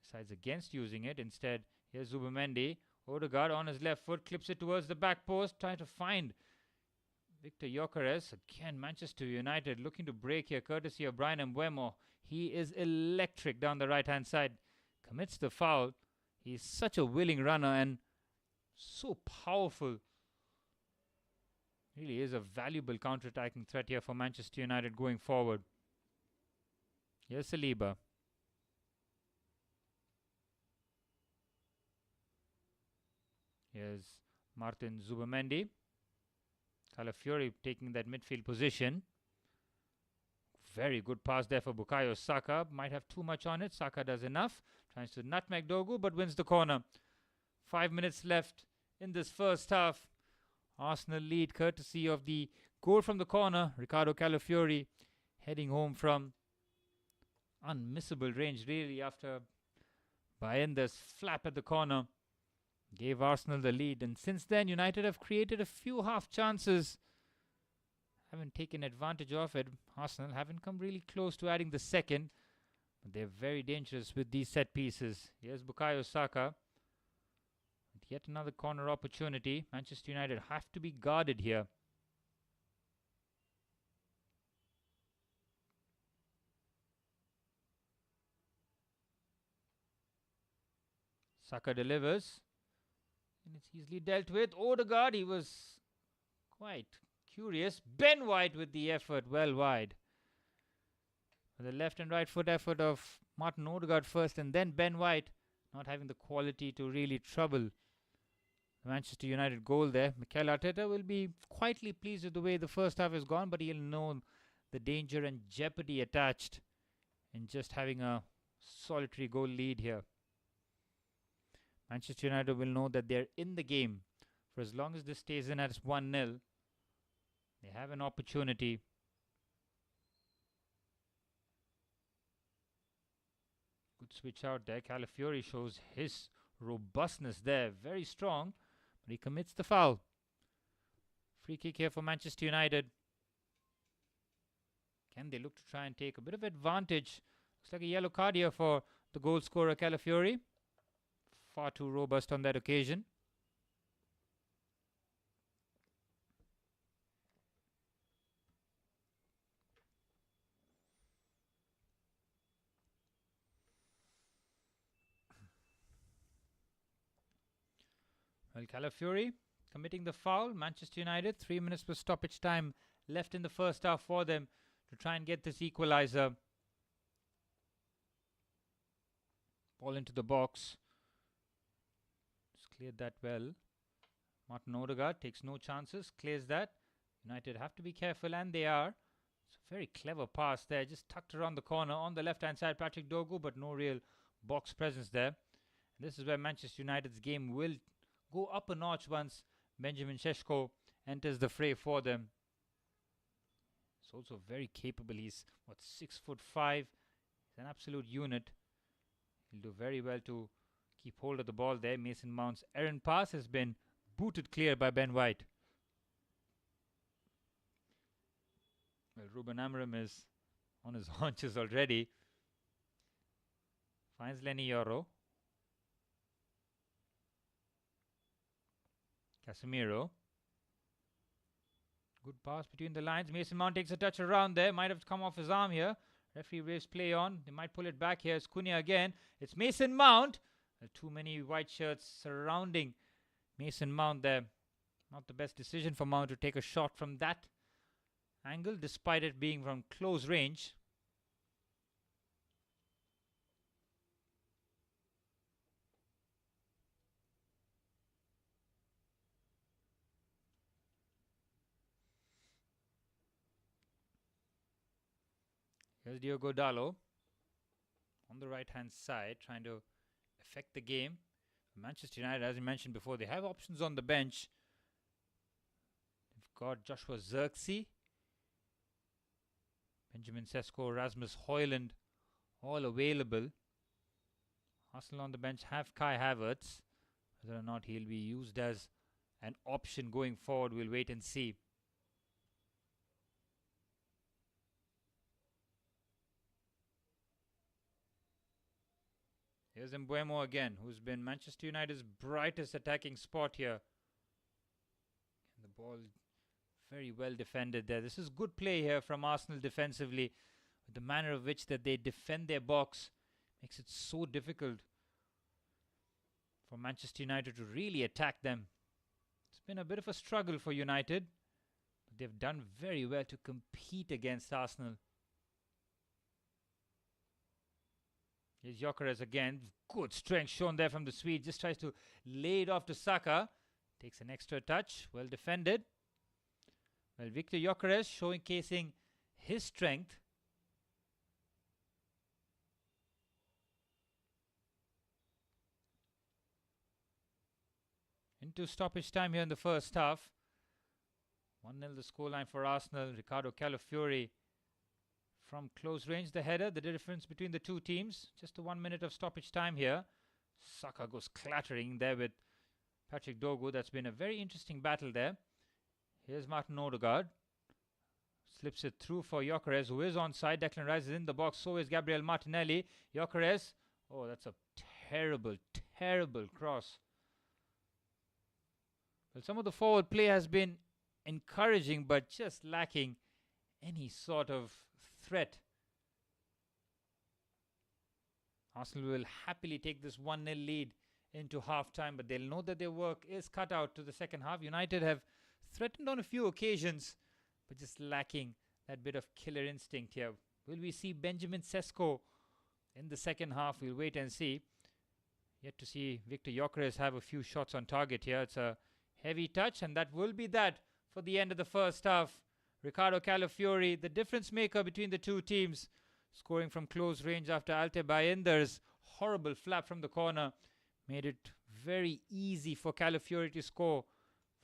S1: Decides against using it. Instead, here's Zubimendi. Odegaard on his left foot. Clips it towards the back post. Trying to find Victor Gyökeres. Again, Manchester United looking to break here. Courtesy of Bryan Mbeumo. He is electric down the right-hand side. Commits the foul. He's such a willing runner and so powerful. Really is a valuable counter-attacking threat here for Manchester United going forward. Here's Saliba. Here's Martin Zubamendi. Calafiori taking that midfield position. Very good pass there for Bukayo Saka. Might have too much on it. Saka does enough. Tries to nutmeg Dogu, but wins the corner. 5 minutes left in this first half. Arsenal lead courtesy of the goal from the corner. Ricardo Calafiori heading home from unmissable range, really, after Bayenda's flap at the corner gave Arsenal the lead. And since then, United have created a few half chances. Haven't taken advantage of it. Arsenal haven't come really close to adding the second. But they're very dangerous with these set pieces. Here's Bukayo Saka. With yet another corner opportunity. Manchester United have to be guarded here. Saka delivers. And it's easily dealt with. Odegaard, he was quite curious. Ben White with the effort, well wide. The left and right foot effort of Martin Odegaard first, and then Ben White not having the quality to really trouble the Manchester United goal there. Mikel Arteta will be quietly pleased with the way the first half has gone, but he'll know the danger and jeopardy attached in just having a solitary goal lead here. Manchester United will know that they're in the game. For as long as this stays in at 1-0, they have an opportunity. Good switch out there. Calafiori shows his robustness there. Very strong, but he commits the foul. Free kick here for Manchester United. Can they look to try and take a bit of advantage? Looks like a yellow card here for the goal scorer Calafiori. Far too robust on that occasion. Well, Calafiori committing the foul. Manchester United, 3 minutes per stoppage time left in the first half for them to try and get this equalizer. Ball into the box. Just cleared that well. Martin Odegaard takes no chances, clears that. United have to be careful, and they are. It's a very clever pass there, just tucked around the corner on the left-hand side, Patrick Dogu, but no real box presence there. And this is where Manchester United's game will go up a notch once Benjamin Šeško enters the fray for them. He's also very capable. He's, 6'5". He's an absolute unit. He'll do very well to keep hold of the ball there. Mason Mount's errant pass has been booted clear by Ben White. Well, Ruben Amorim is on his haunches already. Finds Lenny Yoro. Casemiro. Good pass between the lines. Mason Mount takes a touch around there. Might have come off his arm here. Referee waves play on. They might pull it back here. It's Cunha again. It's Mason Mount. Too many white shirts surrounding Mason Mount there. Not the best decision for Mount to take a shot from that angle, despite it being from close range. Here's Diogo Dalot on the right-hand side, trying to affect the game. Manchester United, as I mentioned before, they have options on the bench. They've got Joshua Zirkzee, Benjamin Sesko, Rasmus Højlund, all available. Arsenal on the bench have Kai Havertz. Whether or not he'll be used as an option going forward, we'll wait and see. Here's Mbeumo again, who's been Manchester United's brightest attacking spot here. And the ball very well defended there. This is good play here from Arsenal defensively. With the manner of which that they defend their box makes it so difficult for Manchester United to really attack them. It's been a bit of a struggle for United, but they've done very well to compete against Arsenal. Here's Gyökeres again. Good strength shown there from the Swede. Just tries to lay it off to Saka. Takes an extra touch. Well defended. Well, Victor Gyökeres showcasing his strength. Into stoppage time here in the first half. 1-0 the scoreline for Arsenal. Ricardo Calafiori from close range, the header, the difference between the two teams. Just a 1 minute of stoppage time here. Saka goes clattering there with Patrick Dogu. That's been a very interesting battle there. Here's Martin Odegaard. Slips it through for Gyökeres, who is onside. Declan Rice is in the box. So is Gabriel Martinelli. Gyökeres. Oh, that's a terrible, terrible cross. Well, some of the forward play has been encouraging, but just lacking any sort of threat. Arsenal will happily take this 1-0 lead into half-time, but they'll know that their work is cut out to the second half. United have threatened on a few occasions, but just lacking that bit of killer instinct here. Will we see Benjamin Sesko in the second half? We'll wait and see. Yet to see Victor Gyökeres have a few shots on target here. It's a heavy touch, and that will be that for the end of the first half. Ricardo Calafiori, the difference maker between the two teams, scoring from close range after Alte Bayender's horrible flap from the corner made it very easy for Calafiori to score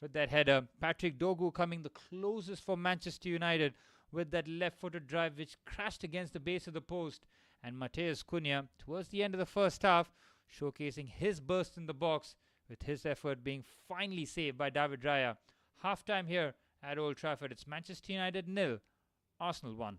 S1: with that header. Patrick Dogu coming the closest for Manchester United with that left-footed drive which crashed against the base of the post. And Matheus Cunha, towards the end of the first half, showcasing his burst in the box with his effort being finally saved by David Raya. Half-time here at Old Trafford. It's Manchester United 0, Arsenal 1.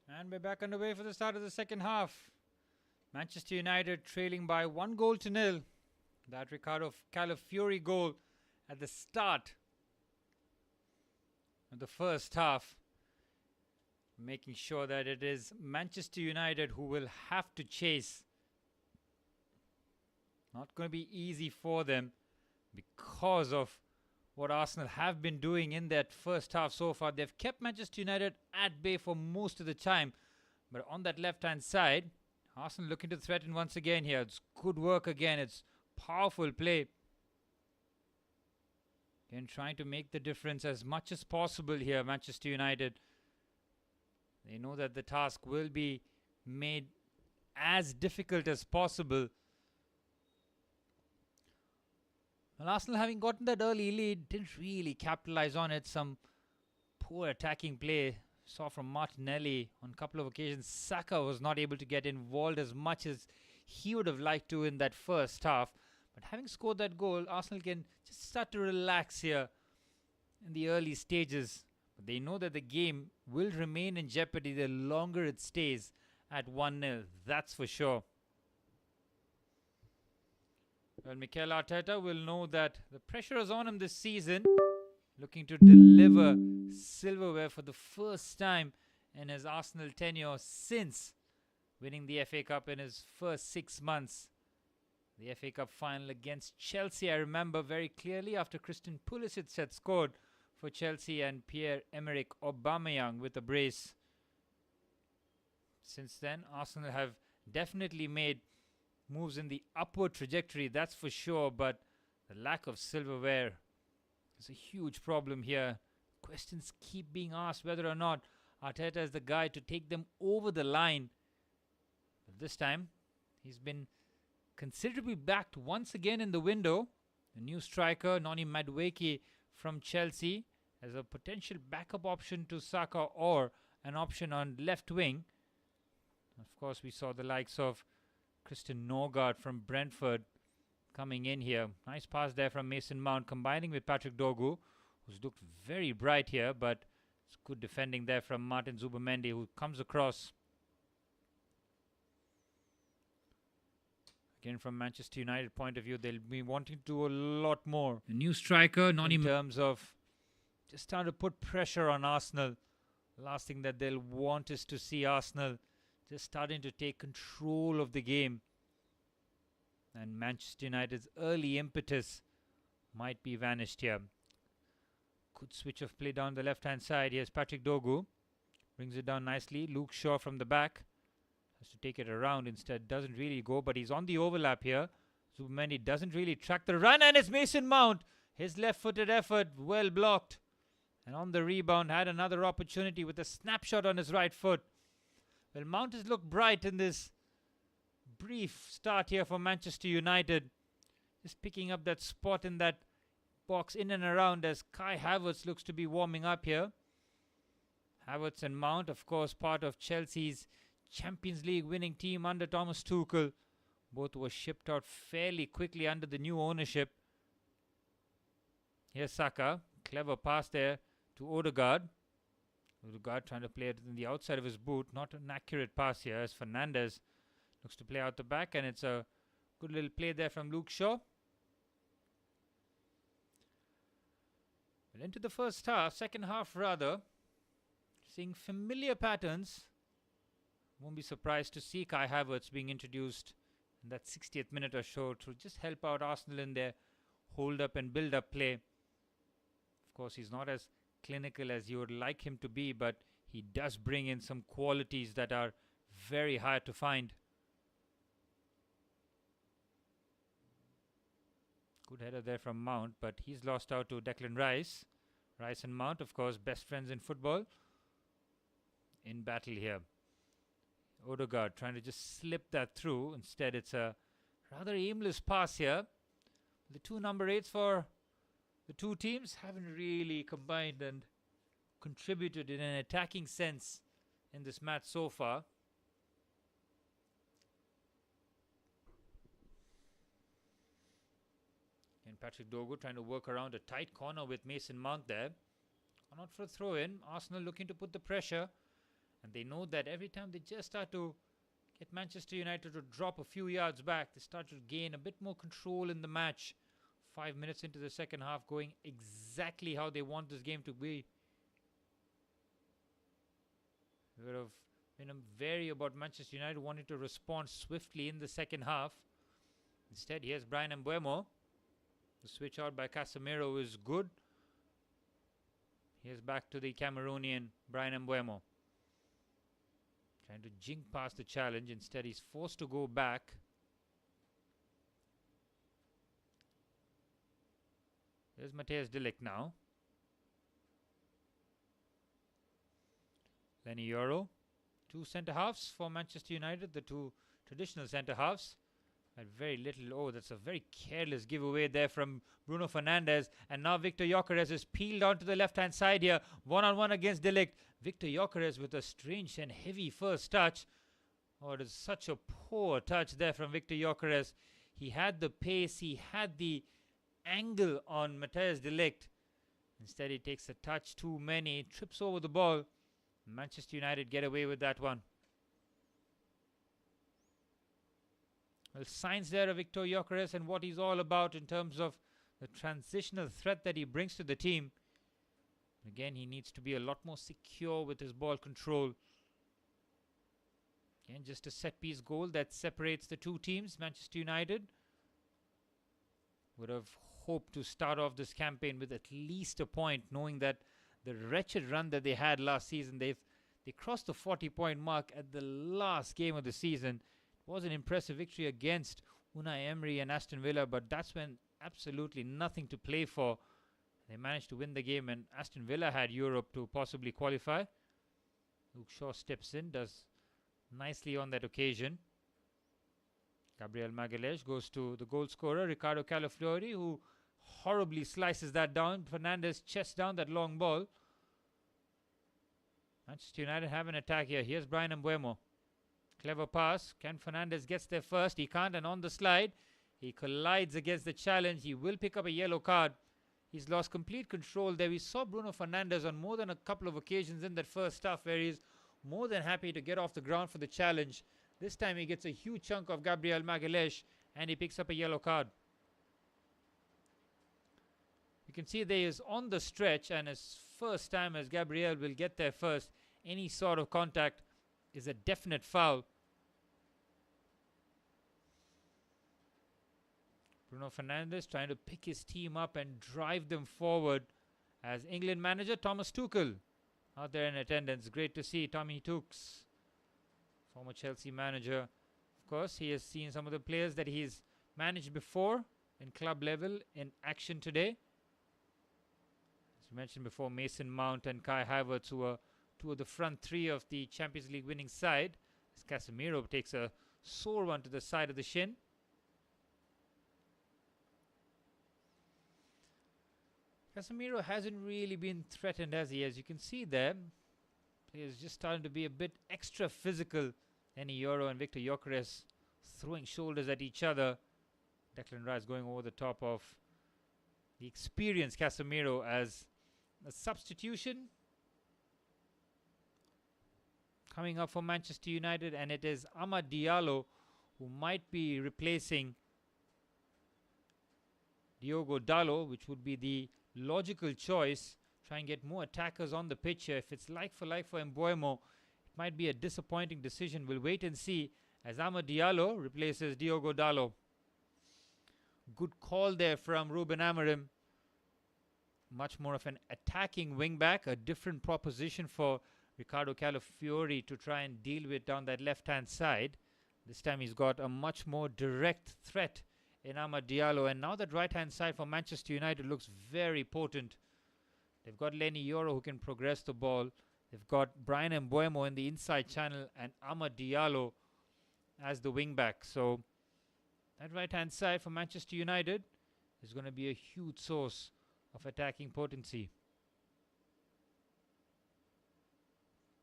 S1: And we're back underway for the start of the second half. Manchester United trailing by 1-0. That Ricardo Calafiori goal at the start of the first half, making sure that it is Manchester United who will have to chase. Not going to be easy for them because of what Arsenal have been doing in that first half so far. They've kept Manchester United at bay for most of the time. But on that left-hand side, Arsenal looking to threaten once again here. It's good work again. It's powerful play. Again, trying to make the difference as much as possible here, Manchester United. They know that the task will be made as difficult as possible. Well, Arsenal, having gotten that early lead, didn't really capitalize on it. Some poor attacking play saw from Martinelli on a couple of occasions. Saka was not able to get involved as much as he would have liked to in that first half. But having scored that goal, Arsenal can just start to relax here in the early stages. But they know that the game will remain in jeopardy the longer it stays at 1-0. That's for sure. Well, Mikel Arteta will know that the pressure is on him this season, looking to deliver silverware for the first time in his Arsenal tenure since winning the FA Cup in his first 6 months. The FA Cup final against Chelsea, I remember very clearly, after Christian Pulisic had scored for Chelsea and Pierre-Emerick Aubameyang with a brace. Since then, Arsenal have definitely made moves in the upward trajectory, that's for sure, but the lack of silverware is a huge problem here. Questions keep being asked whether or not Arteta is the guy to take them over the line. But this time, he's been considerably backed once again in the window. The new striker, Noni Madueke from Chelsea, as a potential backup option to Saka or an option on left wing. Of course, we saw the likes of Christian Norgard from Brentford coming in here. Nice pass there from Mason Mount, combining with Patrick Dorgu, who's looked very bright here, but it's good defending there from Martin Zubimendi, who comes across. Again, from Manchester United point of view, they'll be wanting to do a lot more. The new striker, Noni, in terms of just trying to put pressure on Arsenal. The last thing that they'll want is to see Arsenal just starting to take control of the game. And Manchester United's early impetus might be vanished here. Good switch of play down the left-hand side. Here's Patrick Dorgu. Brings it down nicely. Luke Shaw from the back. Has to take it around instead. Doesn't really go, but he's on the overlap here. Zubimendi doesn't really track the run, and it's Mason Mount. His left-footed effort, well blocked. And on the rebound, had another opportunity with a snapshot on his right foot. Well, Mount has looked bright in this brief start here for Manchester United. Just picking up that spot in that box in and around as Kai Havertz looks to be warming up here. Havertz and Mount, of course, part of Chelsea's Champions League winning team under Thomas Tuchel. Both were shipped out fairly quickly under the new ownership. Here's Saka. Clever pass there to Odegaard. Odegaard trying to play it in the outside of his boot. Not an accurate pass here as Fernandes looks to play out the back, and it's a good little play there from Luke Shaw. Well, into the first half, second half rather, seeing familiar patterns. Won't be surprised to see Kai Havertz being introduced in that 60th minute or so to just help out Arsenal in their hold up and build up play. Of course, he's not as clinical as you would like him to be, but he does bring in some qualities that are very hard to find. Good header there from Mount, but he's lost out to Declan Rice. Rice and Mount, of course, best friends in football. In battle here. Odegaard trying to just slip that through. Instead, it's a rather aimless pass here. The two number 8s for the two teams haven't really combined and contributed in an attacking sense in this match so far. And Patrick Dorgu trying to work around a tight corner with Mason Mount there. Not for a throw-in. Arsenal looking to put the pressure And they know that every time they just start to get Manchester United to drop a few yards back, they start to gain a bit more control in the match. 5 minutes into the second half, going exactly how they want this game to be. We would have been wary about Manchester United wanting to respond swiftly in the second half. Instead, here's Bryan Mbeumo. The switch out by Casemiro is good. Here's back to the Cameroonian Bryan Mbeumo. Trying to jink past the challenge. Instead, he's forced to go back. There's Matthijs de Ligt now. Lenny Yoro. Two centre-halves for Manchester United. The two traditional centre-halves. Had very little. Oh, that's a very careless giveaway there from Bruno Fernandes. And now Victor Gyökeres is peeled onto the left-hand side here. One-on-one against de Ligt. Victor Gyökeres with a strange and heavy first touch. Oh, it is such a poor touch there from Victor Gyökeres. He had the pace. He had the angle on Matthijs de Ligt. Instead, he takes a touch too many. Trips over the ball. Manchester United get away with that one. Well, signs there of Victor Gyökeres and what he's all about in terms of the transitional threat that he brings to the team. Again, he needs to be a lot more secure with his ball control. Again, just a set-piece goal that separates the two teams. Manchester United would have hoped to start off this campaign with at least a point, knowing that the wretched run that they had last season, they crossed the 40-point mark at the last game of the season. It was an impressive victory against Unai Emery and Aston Villa, but that's when absolutely nothing to play for. They managed to win the game, and Aston Villa had Europe to possibly qualify. Luke Shaw steps in, does nicely on that occasion. Gabriel Magalhaes goes to the goal scorer, Ricardo Calafiori, who horribly slices that down. Fernandes chests down that long ball. Manchester United have an attack here. Here's Bryan Mbeumo. Clever pass. Can Fernandes gets there first? He can't, and on the slide, he collides against the challenge. He will pick up a yellow card. He's lost complete control there. We saw Bruno Fernandes on more than a couple of occasions in that first half where he's more than happy to get off the ground for the challenge. This time he gets a huge chunk of Gabriel Magalhaes and he picks up a yellow card. You can see there is on the stretch, and his first time as Gabriel will get there first. Any sort of contact is a definite foul. Bruno Fernandes trying to pick his team up and drive them forward as England manager Thomas Tuchel out there in attendance. Great to see Tommy Tooks, former Chelsea manager. Of course, he has seen some of the players that he's managed before in club level in action today. As we mentioned before, Mason Mount and Kai Havertz, who are two of the front three of the Champions League winning side. As Casemiro takes a sore one to the side of the shin. Casemiro hasn't really been threatened, has he? As you can see there, players just starting to be a bit extra physical. Lenny Yoro and Victor Gyökeres throwing shoulders at each other. Declan Rice going over the top of the experienced Casemiro as a substitution coming up for Manchester United, and it is Amad Diallo who might be replacing Diogo Dalot, which would be the logical choice. Try and get more attackers on the pitch here. If it's like for Mbeumo, it might be a disappointing decision. We'll wait and see as Amad Diallo replaces Diogo Dalot. Good call there from Ruben Amorim. Much more of an attacking wing-back, a different proposition for Ricardo Calafiori to try and deal with down that left-hand side. This time he's got a much more direct threat in Amad Diallo, and now that right-hand side for Manchester United looks very potent. They've got Lenny Yoro who can progress the ball. They've got Bryan Mbeumo in the inside channel and Amad Diallo as the wing-back. So that right-hand side for Manchester United is going to be a huge source of attacking potency.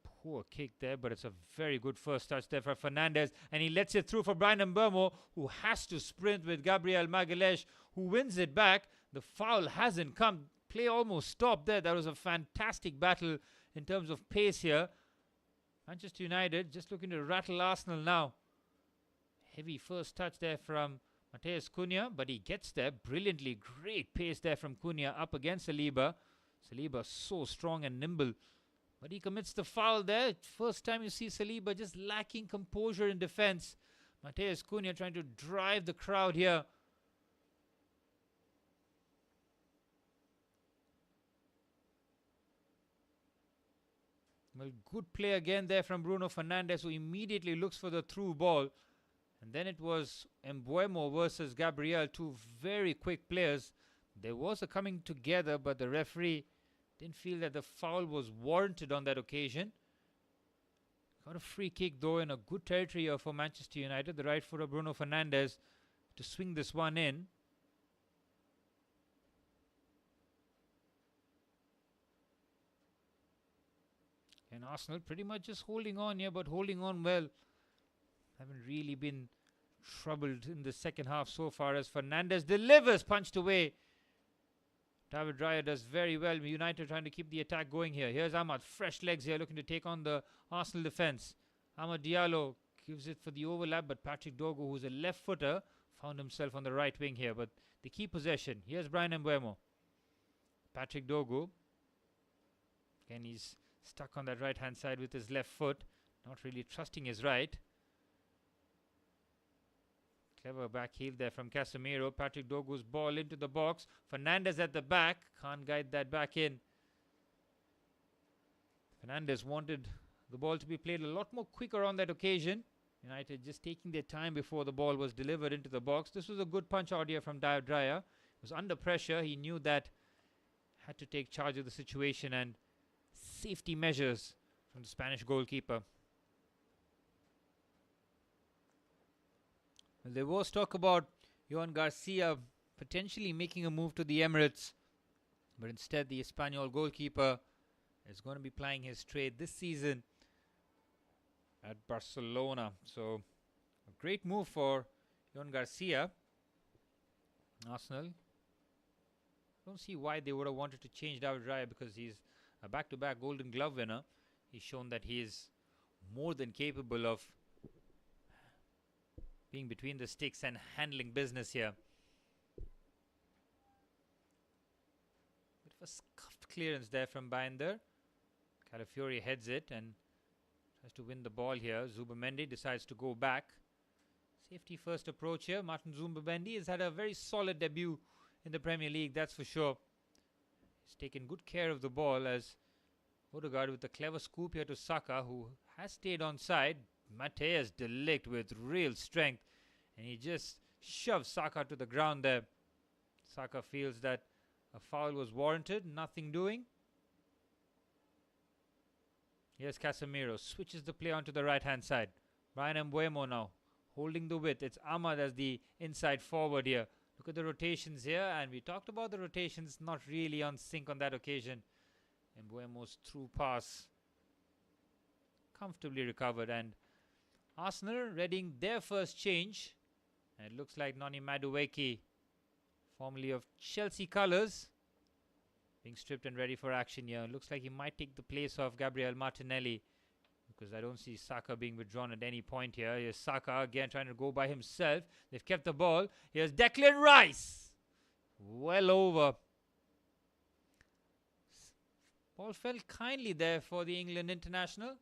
S1: Poor kick there, but it's a very good first touch there for Fernandes, and he lets it through for Bryan Mbeumo, who has to sprint with Gabriel Magalhaes, who wins it back. The foul hasn't come. Play almost stopped there. That was a fantastic battle in terms of pace here. Manchester United just looking to rattle Arsenal now. Heavy first touch there from Matheus Cunha, but he gets there brilliantly. Great pace there from Cunha up against Saliba. Saliba so strong and nimble, but he commits the foul there. First time you see Saliba just lacking composure in defense. Matheus Cunha trying to drive the crowd here. Well, good play again there from Bruno Fernandes, who immediately looks for the through ball. And then it was Mbeumo versus Gabriel, two very quick players. There was a coming together, but the referee didn't feel that the foul was warranted on that occasion. Got a free kick though in a good territory here for Manchester United. The right footer Bruno Fernandes to swing this one in. And Arsenal pretty much just holding on here, but holding on well. Haven't really been troubled in the second half so far as Fernandes delivers, punched away. David Raya does very well. United trying to keep the attack going here. Here's Ahmad, fresh legs here, looking to take on the Arsenal defense. Amad Diallo gives it for the overlap, but Patrick Dogo, who's a left footer, found himself on the right wing here. But they keep possession. Here's Brian Mbeumo. Patrick Dogo. Again, he's stuck on that right hand side with his left foot, not really trusting his right. Clever back heel there from Casemiro. Patrick Dogo's ball into the box. Fernandes at the back. Can't guide that back in. Fernandes wanted the ball to be played a lot more quicker on that occasion. United just taking their time before the ball was delivered into the box. This was a good punch out here from David Raya. He was under pressure. He knew that had to take charge of the situation, and safety measures from the Spanish goalkeeper. Well, there was talk about Johan Garcia potentially making a move to the Emirates, but instead the Espanyol goalkeeper is going to be plying his trade this season at Barcelona. So a great move for Johan Garcia. Arsenal, don't see why they would have wanted to change David Raya, because he's a back-to-back Golden Glove winner. He's shown that he is more than capable of being between the sticks and handling business here. Bit of a scuffed clearance there from Binder. Calafiori heads it and tries to win the ball here. Zubimendi decides to go back. Safety first approach here. Martin Zubimendi has had a very solid debut in the Premier League, that's for sure. He's taken good care of the ball as Odegaard with a clever scoop here to Saka, who has stayed on side. Matthijs de Ligt with real strength, and he just shoves Saka to the ground there. Saka feels that a foul was warranted, nothing doing. Here's Casemiro, switches the play onto the right hand side. Brian Mbeumo now holding the width. It's Ahmad as the inside forward here. Look at the rotations here, and we talked about the rotations, not really on sync on that occasion. Mbeumo's through pass comfortably recovered, and Arsenal readying their first change. And it looks like Noni Madueke, formerly of Chelsea colours, being stripped and ready for action here. Looks like he might take the place of Gabriel Martinelli, because I don't see Saka being withdrawn at any point here. Here's Saka again trying to go by himself. They've kept the ball. Here's Declan Rice. Well over. Ball fell kindly there for the England international.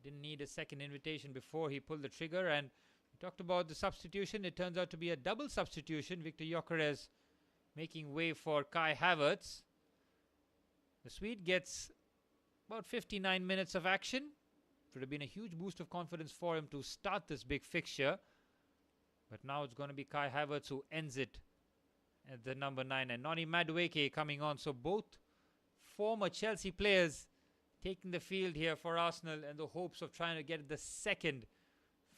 S1: Didn't need a second invitation before he pulled the trigger. And we talked about the substitution. It turns out to be a double substitution. Victor Gyökeres making way for Kai Havertz. The Swede gets about 59 minutes of action. It would have been a huge boost of confidence for him to start this big fixture. But now it's going to be Kai Havertz who ends it at the number 9. And Noni Madueke coming on. So both former Chelsea players taking the field here for Arsenal, and the hopes of trying to get the second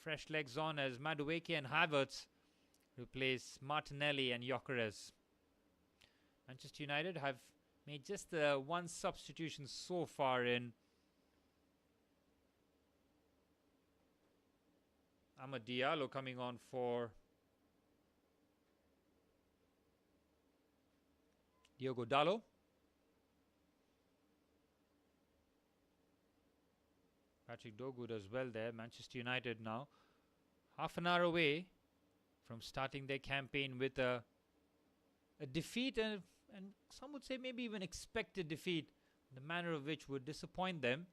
S1: fresh legs on as Madueke and Havertz replace Martinelli and Gyökeres. Manchester United have made just the one substitution so far in Amad Diallo coming on for Diogo Dalot. Patrick Dogu does well there. Manchester United now half an hour away from starting their campaign with a defeat, and some would say maybe even expected defeat, the manner of which would disappoint them.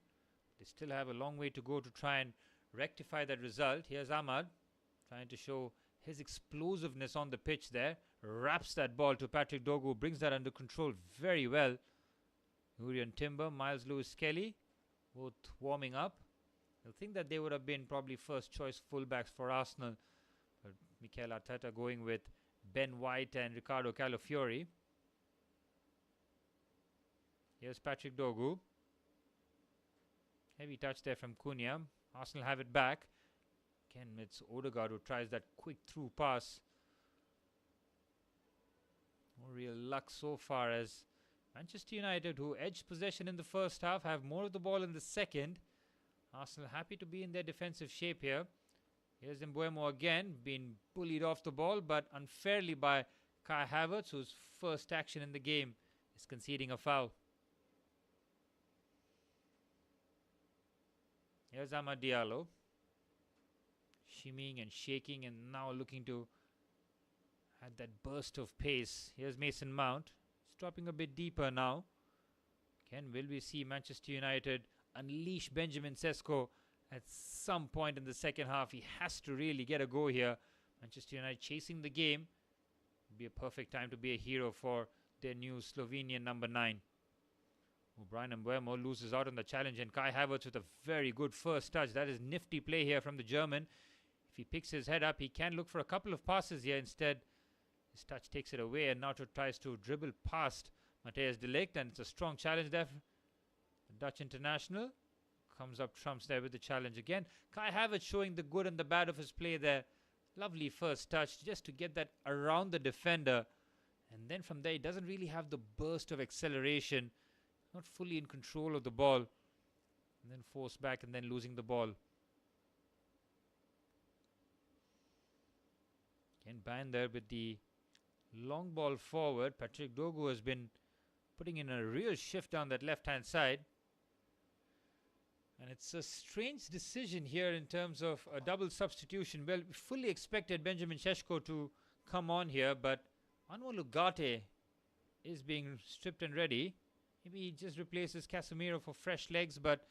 S1: They still have a long way to go to try and rectify that result. Here's Ahmad trying to show his explosiveness on the pitch there. Wraps that ball to Patrick Dogu, brings that under control very well. Urian Timber, Miles Lewis-Kelly, both warming up. You'll think that they would have been probably first choice fullbacks for Arsenal. But Mikel Arteta going with Ben White and Ricardo Calafiori. Here's Patrick Dogu. Heavy touch there from Cunha. Arsenal have it back. Again, it's Odegaard who tries that quick through pass. No real luck so far, as Manchester United, who edged possession in the first half, have more of the ball in the second. Arsenal happy to be in their defensive shape here. Here's Mbeumo again, being bullied off the ball, but unfairly by Kai Havertz, whose first action in the game is conceding a foul. Here's Amad Diallo, shimmying and shaking and now looking to add that burst of pace. Here's Mason Mount. It's dropping a bit deeper now. Again, will we see Manchester United unleash Benjamin Sesko at some point in the second half? He has to really get a go here. Manchester United chasing the game. Would be a perfect time to be a hero for their new Slovenian number 9. Brian Mbeumo loses out on the challenge, and Kai Havertz with a very good first touch. That is nifty play here from the German. If he picks his head up, he can look for a couple of passes here. Instead, his touch takes it away, and now tries to dribble past Matthijs de Ligt, and it's a strong challenge there. The Dutch international comes up trumps there with the challenge again. Kai Havertz showing the good and the bad of his play there. Lovely first touch just to get that around the defender, and then from there he doesn't really have the burst of acceleration. Not fully in control of the ball, and then forced back and then losing the ball. Again, Ban there with the long ball forward. Patrick Dogu has been putting in a real shift down that left-hand side. And it's a strange decision here in terms of a double substitution. Well, we fully expected Benjamin Sesko to come on here, but Manuel Ugarte is being stripped and ready. Maybe he just replaces Casemiro for fresh legs, but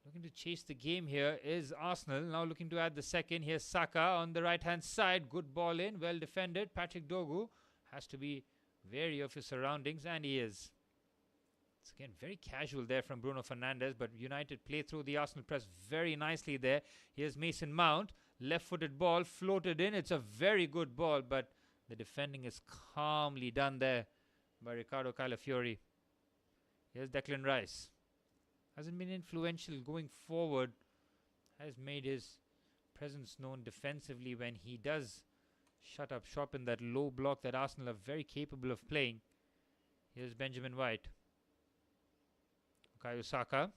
S1: looking to chase the game here is Arsenal. Now looking to add the second. Here's Saka on the right-hand side. Good ball in, well defended. Patrick Dogu has to be wary of his surroundings, and he is. It's again very casual there from Bruno Fernandes, but United play through the Arsenal press very nicely there. Here's Mason Mount. Left-footed ball, floated in. It's a very good ball, but the defending is calmly done there by Ricardo Calafiori. Here's Declan Rice. Hasn't been influential going forward. Has made his presence known defensively when he does shut up shop in that low block that Arsenal are very capable of playing. Here's Benjamin White. Bukayo Saka.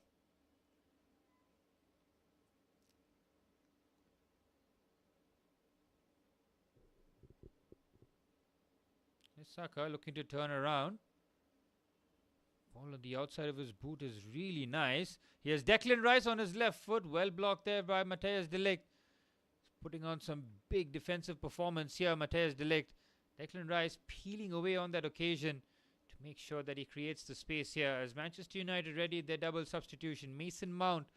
S1: Saka looking to turn around. Ball on the outside of his boot is really nice. Here's Declan Rice on his left foot. Well blocked there by Matthijs de Ligt. He's putting on some big defensive performance here, Matthijs de Ligt. Declan Rice peeling away on that occasion to make sure that he creates the space here. As Manchester United ready their double substitution, Mason Mount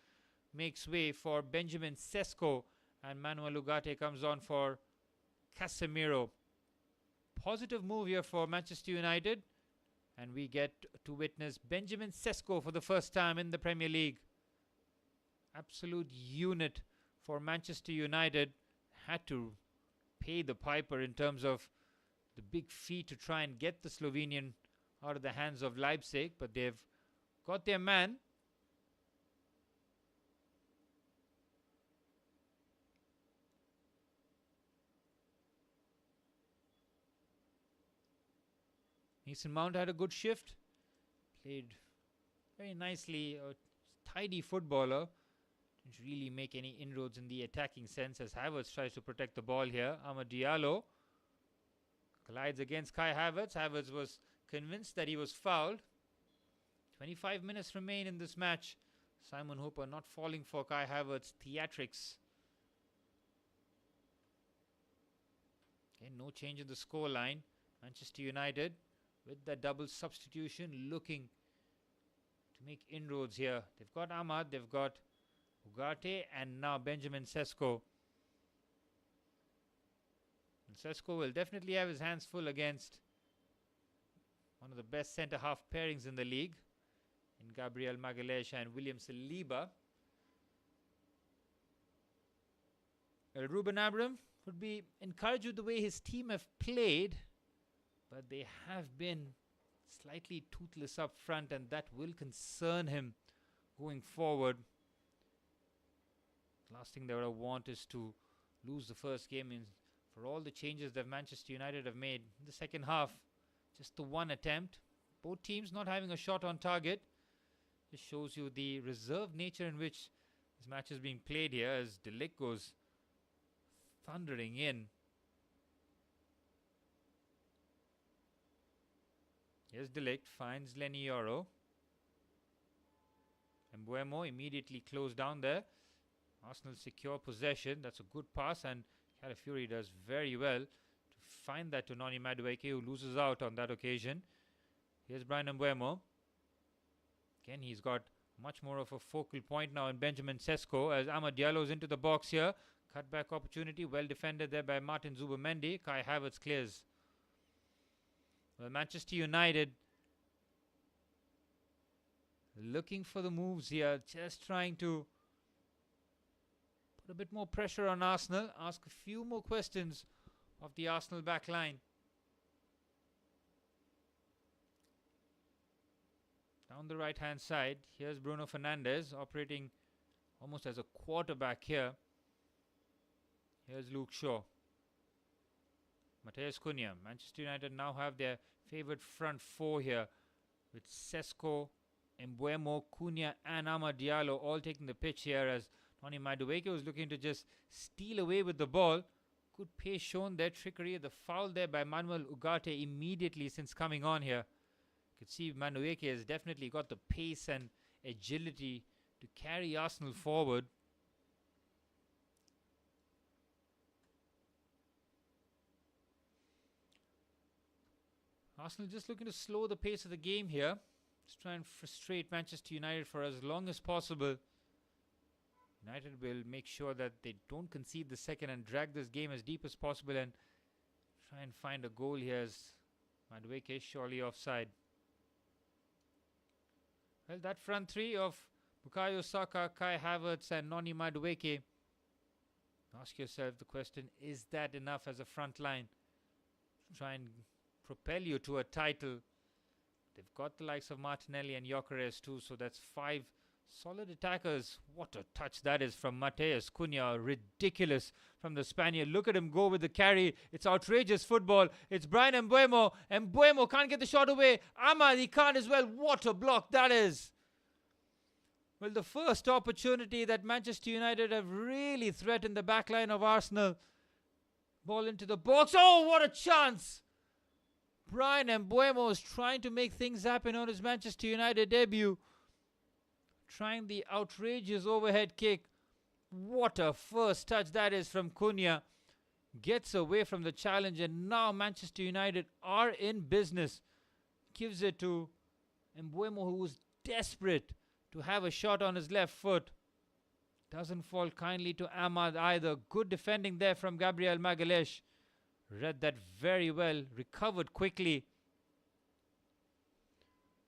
S1: makes way for Benjamin Sesko, and Manuel Ugarte comes on for Casemiro. Positive move here for Manchester United, and we get to witness Benjamin Sesko for the first time in the Premier League. Absolute unit for Manchester United. Had to pay the piper in terms of the big fee to try and get the Slovenian out of the hands of Leipzig, but they've got their man. Mason Mount had a good shift. Played very nicely. A tidy footballer. Didn't really make any inroads in the attacking sense as Havertz tries to protect the ball here. Amad Diallo collides against Kai Havertz. Havertz was convinced that he was fouled. 25 minutes remain in this match. Simon Hooper not falling for Kai Havertz's theatrics. Okay, no change in the scoreline. Manchester United with the double substitution looking to make inroads here. They've got Ahmad, they've got Ugarte, and now Benjamin Sesko. And Sesko will definitely have his hands full against one of the best centre-half pairings in the league in Gabriel Magalhaes and William Saliba. Ruben Amorim would be encouraged with the way his team have played, but they have been slightly toothless up front, and that will concern him going forward. Last thing they would want is to lose the first game for all the changes that Manchester United have made in the second half. Just the one attempt. Both teams not having a shot on target. Just shows you the reserved nature in which this match is being played here as De Ligt goes thundering in. Here's De Ligt, finds Lenny Yoro. And Mbeumo immediately closed down there. Arsenal secure possession. That's a good pass, and Calafiori does very well to find that to Noni Madueke, who loses out on that occasion. Here's Brian Mbeumo. Again, he's got much more of a focal point now in Benjamin Sesko as Amad Diallo's into the box here. Cutback opportunity, well defended there by Martin Zubimendi. Kai Havertz clears. Well, Manchester United looking for the moves here, just trying to put a bit more pressure on Arsenal, ask a few more questions of the Arsenal back line. Down the right hand side, here's Bruno Fernandes operating almost as a quarterback here. Here's Luke Shaw. Matheus Cunha. Manchester United now have their favourite front four here with Sesko, Mbeumo, Cunha and Amad Diallo all taking the pitch here as Noni Madueke was looking to just steal away with the ball. Good pace shown there, trickery. The foul there by Manuel Ugarte immediately since coming on here. You could see Madueke has definitely got the pace and agility to carry Arsenal forward. Arsenal just looking to slow the pace of the game here. Just try and frustrate Manchester United for as long as possible. United will make sure that they don't concede the second and drag this game as deep as possible and try and find a goal here as Madueke is surely offside. Well, that front three of Bukayo Saka, Kai Havertz and Noni Madueke. Ask yourself the question, is that enough as a front line to try and propel you to a title? They've got the likes of Martinelli and Gyökeres too, so that's 5 solid attackers. What a touch that is from Matheus Cunha. Ridiculous from the Spaniard. Look at him go with the carry. It's outrageous football. It's Brian Mbeumo. Mbeumo can't get the shot away. Ahmad, he can't as well. What a block that is. Well, the first opportunity that Manchester United have really threatened the backline of Arsenal. Ball into the box. Oh, what a chance. Brian Mbeumo is trying to make things happen on his Manchester United debut. Trying the outrageous overhead kick. What a first touch that is from Cunha. Gets away from the challenge, and now Manchester United are in business. Gives it to Mbeumo, who was desperate to have a shot on his left foot. Doesn't fall kindly to Ahmad either. Good defending there from Gabriel Magalhaes. Read that very well. Recovered quickly.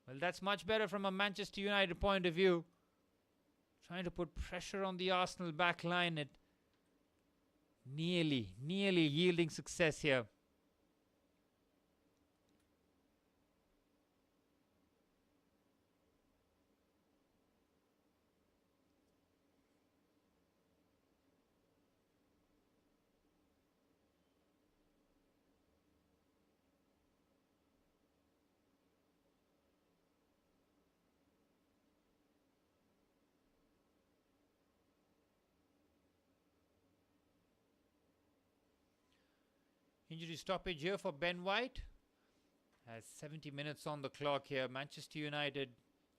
S1: Well, that's much better from a Manchester United point of view. Trying to put pressure on the Arsenal back line. It nearly yielding success here. Injury stoppage here for Ben White. Has 70 minutes on the clock here. Manchester United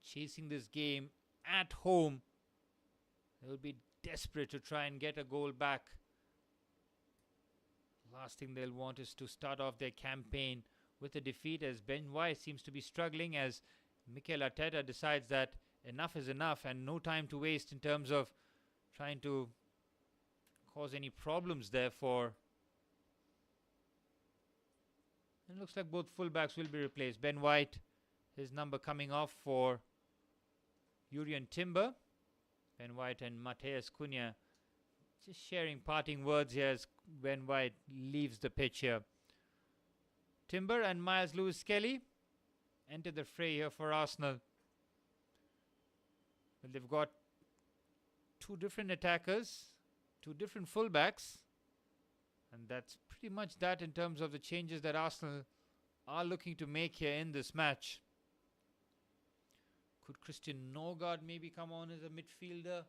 S1: chasing this game at home, they will be desperate to try and get a goal back. Last thing they'll want is to start off their campaign with a defeat, as Ben White seems to be struggling, as Mikel Arteta decides that enough is enough and no time to waste in terms of trying to cause any problems there for. It looks like both fullbacks will be replaced. Ben White, his number coming off for Jurrien Timber. Ben White and Matheus Cunha just sharing parting words here as Ben White leaves the pitch here. Timber and Miles Lewis-Skelly enter the fray here for Arsenal. Well, they've got two different attackers, two different fullbacks, and that's pretty much that in terms of the changes that Arsenal are looking to make here in this match. Could Christian Norgard maybe come on as a midfielder?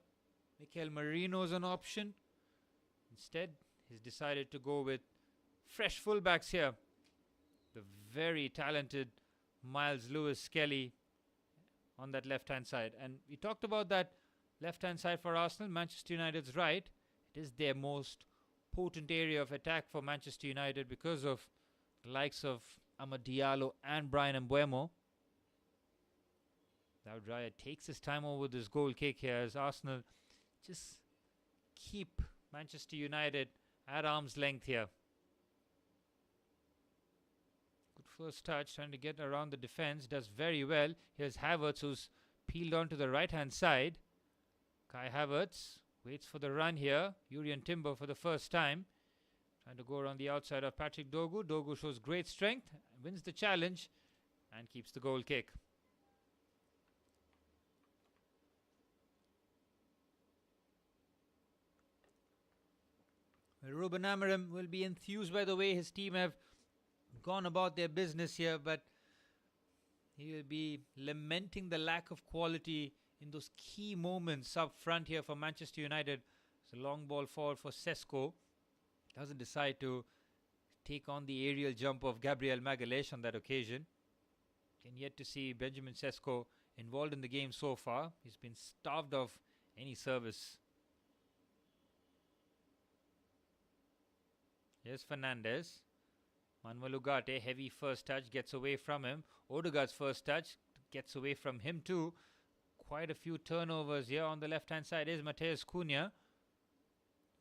S1: Mikel Merino is an option. Instead, he's decided to go with fresh fullbacks here. The very talented Miles Lewis-Skelly on that left-hand side. And we talked about that left-hand side for Arsenal. Manchester United's right. It is their most potent area of attack for Manchester United because of the likes of Amad Diallo and Bryan Mbeumo. David Raya takes his time over this goal kick here as Arsenal just keep Manchester United at arm's length here. Good first touch, trying to get around the defense. Does very well. Here's Havertz, who's peeled onto the right-hand side. Kai Havertz waits for the run here. Jurrien Timber for the first time, trying to go around the outside of Patrick Dogu. Dogu shows great strength, wins the challenge, and keeps the goal kick. Ruben Amorim will be enthused by the way his team have gone about their business here, but he will be lamenting the lack of quality in those key moments up front here for Manchester United. It's a long ball forward for Sesko. Doesn't decide to take on the aerial jump of Gabriel Magalhaes on that occasion. Can yet to see Benjamin Sesko involved in the game so far. He's been starved of any service. Here's Fernandes. Manuel Ugarte, heavy first touch, gets away from him. Odegaard's first touch gets away from him too. Quite a few turnovers here on the left-hand side is Matheus Cunha.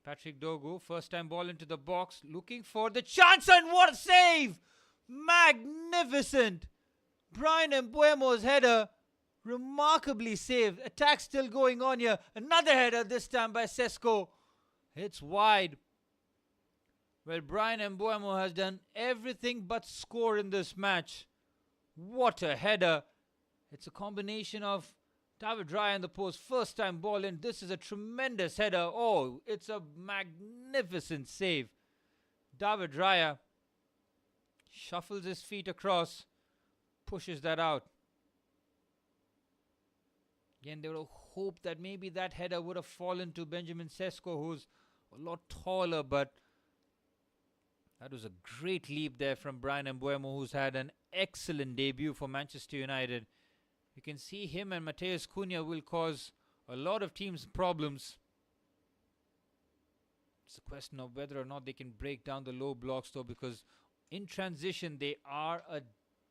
S1: Patrick Dogu, first time ball into the box, looking for the chance, and what a save! Magnificent! Bryan Mbeumo's header, remarkably saved. Attack still going on here. Another header, this time by Sesko. It's wide. Well, Bryan Mbeumo has done everything but score in this match. What a header. It's a combination of David Raya in the post, first time ball in. This is a tremendous header. Oh, it's a magnificent save. David Raya shuffles his feet across, pushes that out. Again, they would have hoped that maybe that header would have fallen to Benjamin Sesko, who's a lot taller, but that was a great leap there from Bryan Mbeumo, who's had an excellent debut for Manchester United. You can see him and Matheus Cunha will cause a lot of teams problems. It's a question of whether or not they can break down the low blocks though, because in transition they are a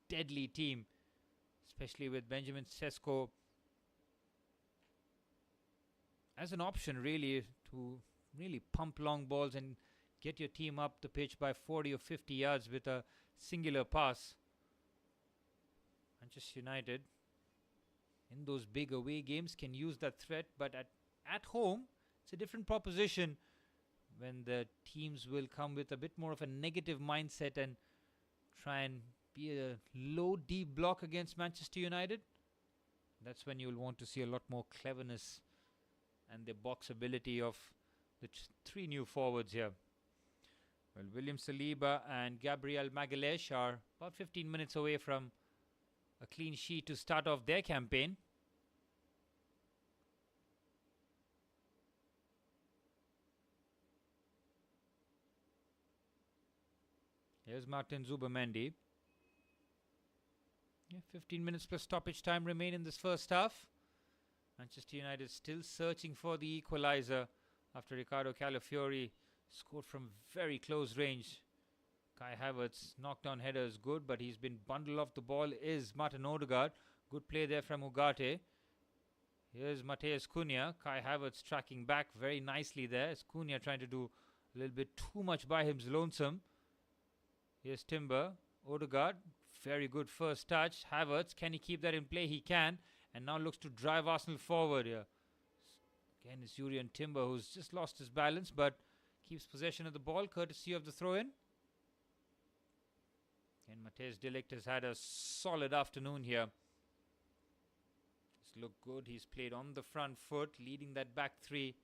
S1: deadly team, especially with Benjamin Sesko as an option really to really pump long balls and get your team up the pitch by 40 or 50 yards with a singular pass. Manchester United in those big away games can use that threat, but at home it's a different proposition when the teams will come with a bit more of a negative mindset and try and be a low deep block against Manchester United. That's when you'll want to see a lot more cleverness and the box ability of the three new forwards here. Well, William Saliba and Gabriel Magalhaes are about 15 minutes away from a clean sheet to start off their campaign. Here's Martin Zubimendi. 15 minutes plus stoppage time remain in this first half. Manchester United still searching for the equalizer after Ricardo Calafiori scored from very close range. Kai Havertz knocked on header is good, but he's been bundled off the ball is Martin Odegaard. Good play there from Ugarte. Here's Mateus Cunha. Kai Havertz tracking back very nicely there. It's Cunha trying to do a little bit too much by him lonesome. Here's Timber. Odegaard. Very good first touch. Havertz. Can he keep that in play? He can. And now looks to drive Arsenal forward here. Again, it's Jurriën Timber who's just lost his balance but keeps possession of the ball courtesy of the throw-in. And Matthijs de Ligt has had a solid afternoon here. He's looked good. He's played on the front foot, leading that back three.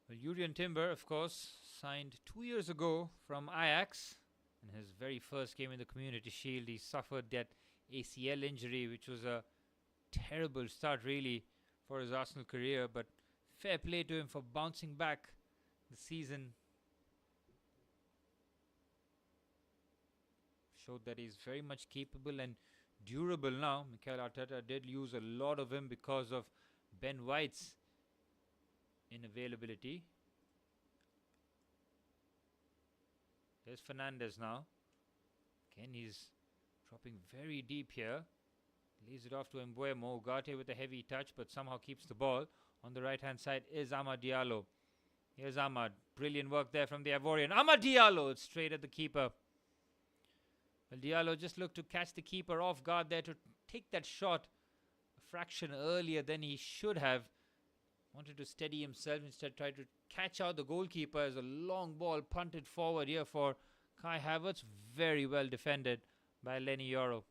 S1: Well, Jurriën Timber, of course, signed 2 years ago from Ajax. In his very first game in the Community Shield, he suffered that ACL injury, which was a terrible start, really, for his Arsenal career. But fair play to him for bouncing back the season. Showed that he's very much capable and durable now. Mikel Arteta did use a lot of him because of Ben White's inavailability. There's Fernandes now. Again, he's dropping very deep here. Lays it off to Mbeumo. Ugarte with a heavy touch, but somehow keeps the ball. On the right-hand side is Amad Diallo. Here's Amad. Brilliant work there from the Ivorian. Amad Diallo! It's straight at the keeper. Well, Diallo just looked to catch the keeper off guard there to take that shot a fraction earlier than he should have. Wanted to steady himself, instead tried to catch out the goalkeeper as a long ball punted forward here for Kai Havertz. Very well defended by Lenny Yoro.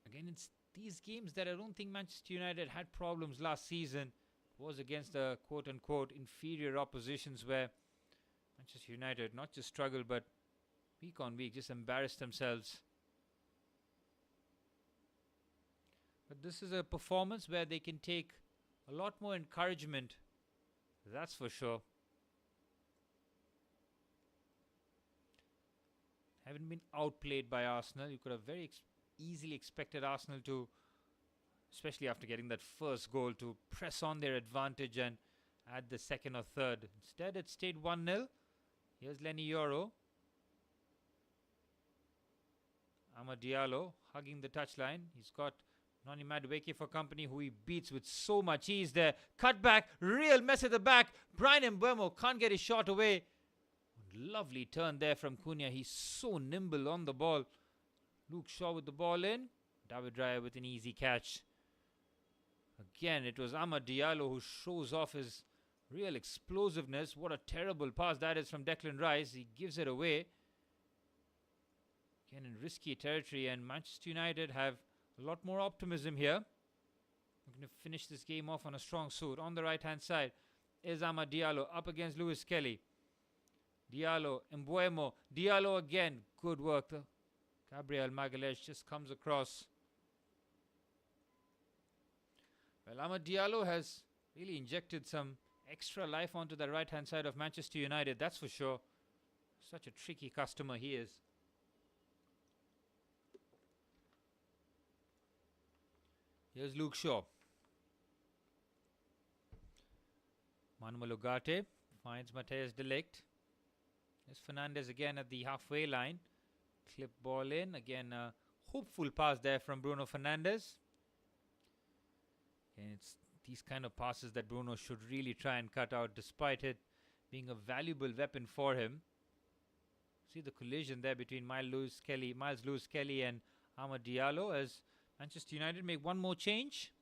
S1: Again, it's these games that I don't think Manchester United had problems last season. It was against the quote-unquote inferior oppositions where Manchester United not just struggled but week on week just embarrassed themselves. But this is a performance where they can take a lot more encouragement. That's for sure. Haven't been outplayed by Arsenal. You could have very easily expected Arsenal to, especially after getting that first goal, to press on their advantage and add the second or third. Instead, it stayed 1-0. Here's Lenny Yoro. Amad Diallo hugging the touchline. He's got Noni Madueke for company, who he beats with so much ease there. Cut back, real mess at the back. Bryan Mbeumo can't get his shot away. Lovely turn there from Cunha. He's so nimble on the ball. Luke Shaw with the ball in. David Raya with an easy catch. Again, it was Amad Diallo who shows off his real explosiveness. What a terrible pass that is from Declan Rice. He gives it away. Again, in risky territory, and Manchester United have a lot more optimism here. We're going to finish this game off on a strong suit. On the right-hand side is Amad Diallo up against Lewis Kelly. Diallo, Mbeumo, Diallo again. Good work. Gabriel Magalhaes just comes across. Well, Amad Diallo has really injected some extra life onto the right-hand side of Manchester United, that's for sure. Such a tricky customer he is. Here's Luke Shaw. Manuel Ugarte finds Matthijs de Ligt. There's Fernandes again at the halfway line. Clip ball in. Again, a hopeful pass there from Bruno Fernandes. And it's these kind of passes that Bruno should really try and cut out, despite it being a valuable weapon for him. See the collision there between Miles Lewis Kelly and Amad Diallo as Manchester United make one more change.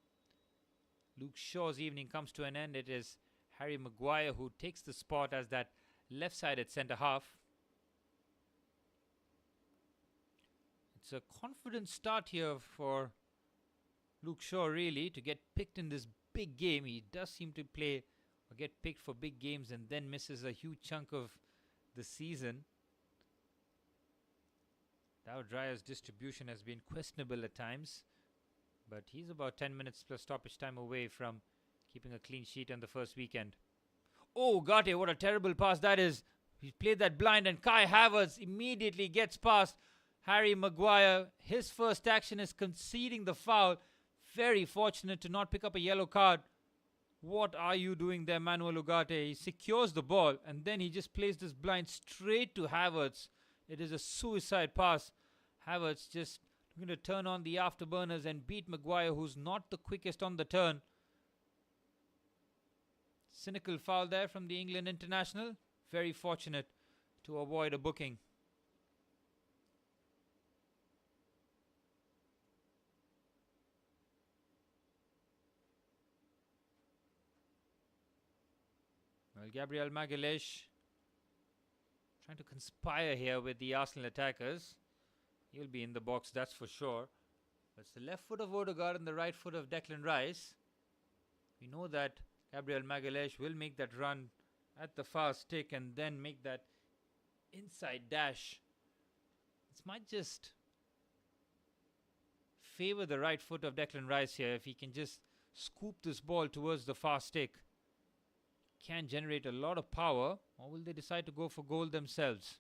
S1: Luke Shaw's evening comes to an end. It is Harry Maguire who takes the spot as that left-sided centre-half. It's a confident start here for Luke Shaw, really, to get picked in this big game. He does seem to play or get picked for big games and then misses a huge chunk of the season. David Raya's distribution has been questionable at times, but he's about 10 minutes plus stoppage time away from keeping a clean sheet on the first weekend. Oh, Ugarte, what a terrible pass that is. He played that blind, and Kai Havertz immediately gets past Harry Maguire. His first action is conceding the foul. Very fortunate to not pick up a yellow card. What are you doing there, Manuel Ugarte? He secures the ball, and then he just plays this blind straight to Havertz. It is a suicide pass. Havertz just going to turn on the afterburners and beat Maguire, who's not the quickest on the turn. Cynical foul there from the England international. Very fortunate to avoid a booking. Well, Gabriel Magalhaes trying to conspire here with the Arsenal attackers. He'll be in the box, that's for sure. That's the left foot of Odegaard and the right foot of Declan Rice. We know that Gabriel Magalhaes will make that run at the far stick and then make that inside dash. This might just favor the right foot of Declan Rice here. If he can just scoop this ball towards the far stick, can generate a lot of power. Or will they decide to go for goal themselves?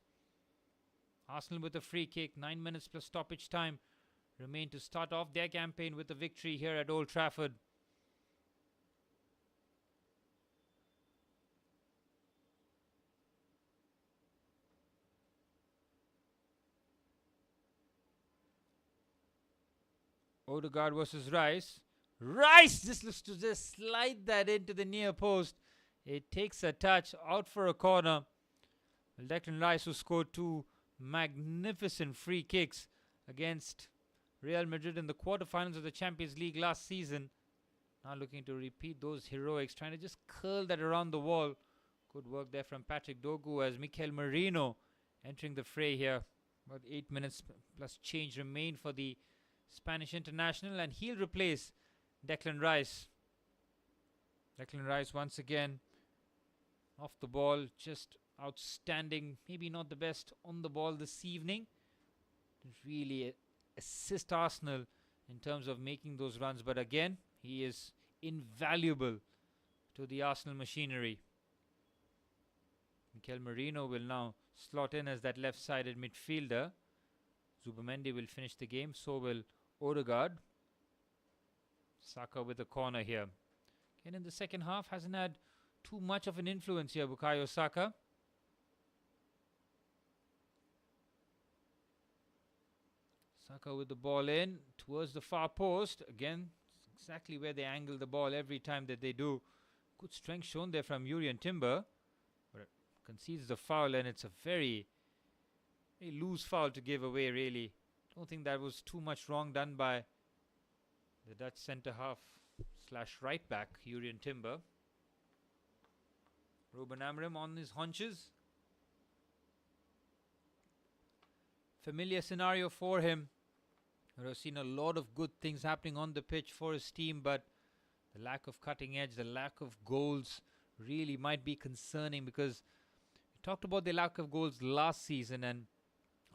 S1: Arsenal with a free kick. 9 minutes plus stoppage time remain to start off their campaign with a victory here at Old Trafford. Odegaard versus Rice. Rice just looks to just slide that into the near post. It takes a touch out for a corner. Declan Rice, who scored 2 magnificent free kicks against Real Madrid in the quarterfinals of the Champions League last season. Now looking to repeat those heroics, trying to just curl that around the wall. Good work there from Patrick Dogu as Mikel Merino entering the fray here. About 8 minutes plus change remain for the Spanish international, and he'll replace Declan Rice. Declan Rice once again off the ball, just outstanding. Maybe not the best on the ball this evening. Really assist Arsenal in terms of making those runs, but again, he is invaluable to the Arsenal machinery. Mikel Merino will now slot in as that left-sided midfielder. Zubimendi will finish the game, so will Odegaard. Saka with a corner here. And in the second half, hasn't had too much of an influence here, Bukayo Saka. Saka with the ball in towards the far post. Again, exactly where they angle the ball every time that they do. Good strength shown there from Jurrien Timber. But concedes the foul, and it's a very loose foul to give away, really. Don't think that was too much wrong done by the Dutch centre half / right back, Jurrien Timber. Ruben Amorim on his haunches. Familiar scenario for him. We've seen a lot of good things happening on the pitch for his team, but the lack of cutting edge, the lack of goals really might be concerning, because we talked about the lack of goals last season, and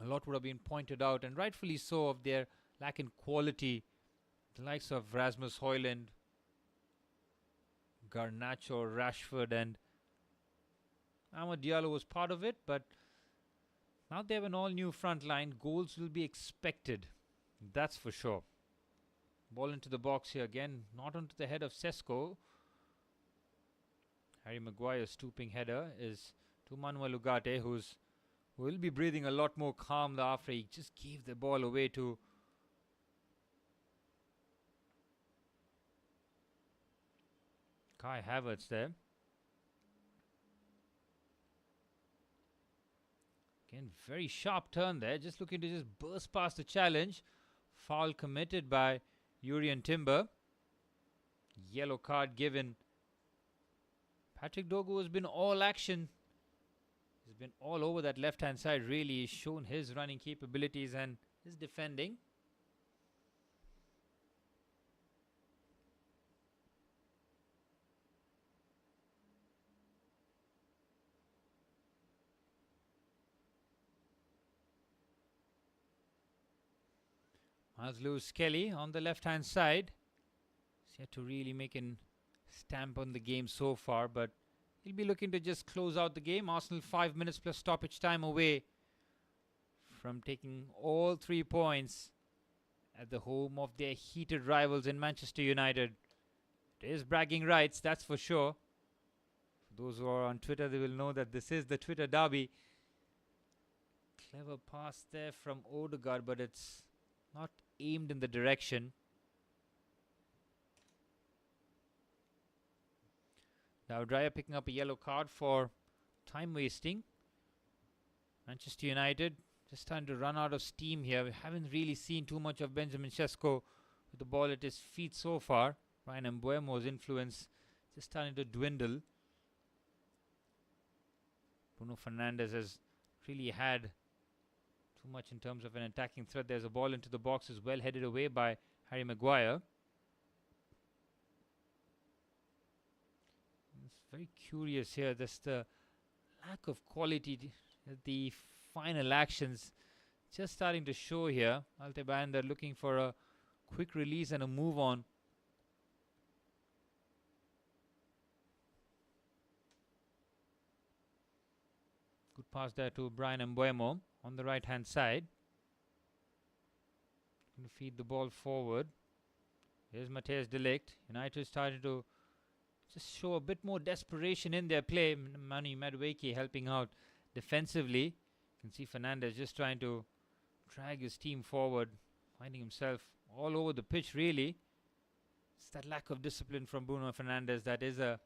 S1: a lot would have been pointed out, and rightfully so, of their lack in quality. The likes of Rasmus Højlund, Garnacho, Rashford, and Amad Diallo was part of it, but now they have an all-new front line. Goals will be expected, that's for sure. Ball into the box here again, not onto the head of Sesko. Harry Maguire's stooping header is to Manuel Ugarte, who will be breathing a lot more calm after he just gave the ball away to Kai Havertz there. Again, very sharp turn there, just looking to just burst past the challenge. Foul committed by Jurrien Timber. Yellow card given. Patrick Dogu has been all action. He's been all over that left-hand side, really. He's shown his running capabilities and his defending. Miles Lewis-Kelly on the left-hand side. He's yet to really make a stamp on the game so far, but He'll be looking to just close out the game. Arsenal 5 minutes plus stoppage time away from taking all 3 points at the home of their heated rivals in Manchester United. It is bragging rights, that's for sure. For those who are on Twitter, they will know that this is the Twitter derby. Clever pass there from Odegaard, but it's not aimed in the direction. Now Dyer picking up a yellow card for time wasting. Manchester United just trying to run out of steam here. We haven't really seen too much of Benjamin Sesko with the ball at his feet so far. Bryan Mbeumo's influence just starting to dwindle. Bruno Fernandes has really had too much in terms of an attacking threat. There's a ball into the box as well, headed away by Harry Maguire. It's very curious here. There's the lack of quality, the final actions just starting to show here. Alteban, they're looking for a quick release and a move on. Good pass there to Bryan Mbeumo on the right hand side. Going to feed the ball forward. Here's Matthijs de Ligt. United started to just show a bit more desperation in their play. Manny Madueke helping out defensively. You can see Fernandes just trying to drag his team forward, finding himself all over the pitch really. It's that lack of discipline from Bruno Fernandes that is a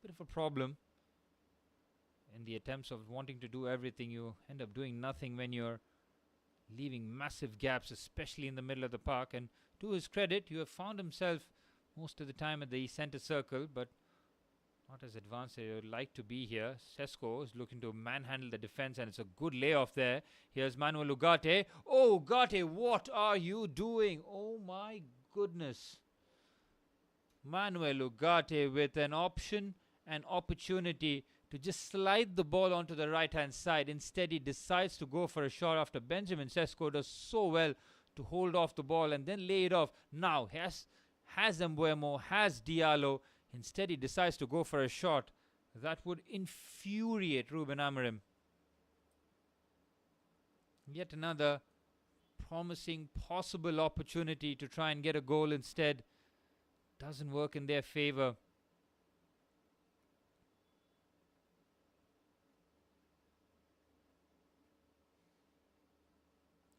S1: bit of a problem. In the attempts of wanting to do everything, you end up doing nothing when you're leaving massive gaps, especially in the middle of the park. And to his credit, you have found himself most of the time at the center circle, but not as advanced as you would like to be here. Sesko is looking to manhandle the defense, and it's a good layoff there. Here's Manuel Ugarte. Oh, Ugarte, what are you doing? Oh my goodness. Manuel Ugarte with an option and opportunity to just slide the ball onto the right hand side. Instead, he decides to go for a shot after Benjamin Sesko does so well to hold off the ball and then lay it off. Now has Mbeumo, has Diallo. Instead, he decides to go for a shot that would infuriate Ruben Amorim. Yet another promising possible opportunity to try and get a goal. Instead, doesn't work in their favor.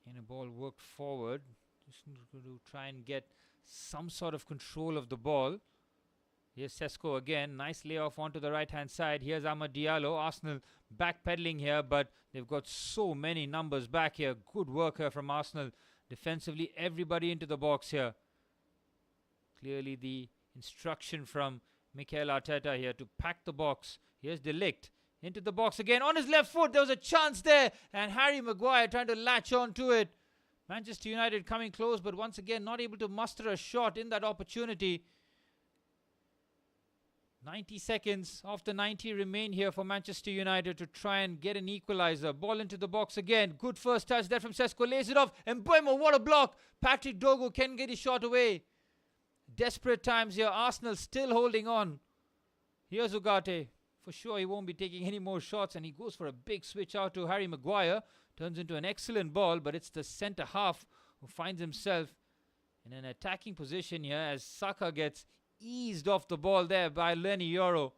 S1: And a ball worked forward, just to try and get some sort of control of the ball. Here's Sesko again, nice layoff onto the right hand side. Here's Amad Diallo. Arsenal backpedaling here, but they've got so many numbers back here. Good work here from Arsenal defensively. Everybody into the box here. Clearly the instruction from Mikel Arteta here to pack the box. Here's De Ligt into the box again on his left foot. There was a chance there, and Harry Maguire trying to latch on to it. Manchester United coming close, but once again not able to muster a shot in that opportunity. 90 seconds of the 90 remain here for Manchester United to try and get an equalizer. Ball into the box again. Good first touch there from Sesko. Lays it off. And Mbeumo, what a block. Patrick Dogo can get his shot away. Desperate times here. Arsenal still holding on. Here's Ugarte. For sure he won't be taking any more shots. And he goes for a big switch out to Harry Maguire. Turns into an excellent ball. But it's the centre half who finds himself in an attacking position here as Saka gets eased off the ball there by Lenny Yoro.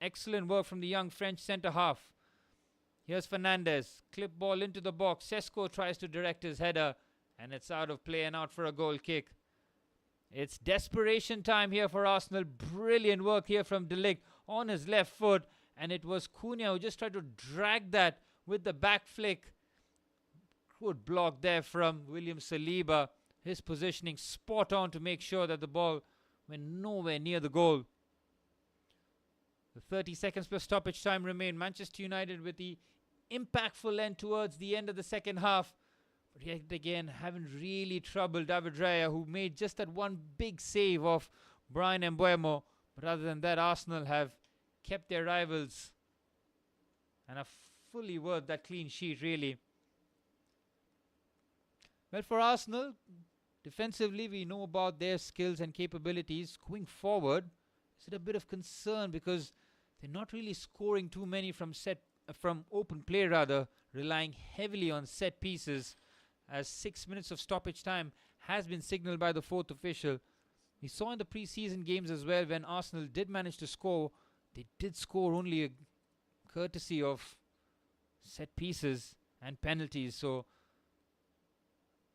S1: Excellent work from the young French centre half. Here's Fernandes. Clip ball into the box. Sesko tries to direct his header, and it's out of play and out for a goal kick. It's desperation time here for Arsenal. Brilliant work here from De Ligt on his left foot, and it was Cunha who just tried to drag that with the back flick. Good block there from William Saliba. His positioning spot on to make sure that the ball went nowhere near the goal. The 30 seconds plus stoppage time remain. Manchester United with the impactful end towards the end of the second half. But yet again, haven't really troubled David Raya, who made just that one big save of Bryan Mbeumo. But other than that, Arsenal have kept their rivals and are fully worth that clean sheet, really. Well, for Arsenal, defensively, we know about their skills and capabilities. Going forward, is it a bit of concern because They're not really scoring too many from open play rather, relying heavily on set pieces, as 6 minutes of stoppage time has been signaled by the fourth official. We saw in the preseason games as well, when Arsenal did manage to score, they did score only courtesy of set pieces and penalties. So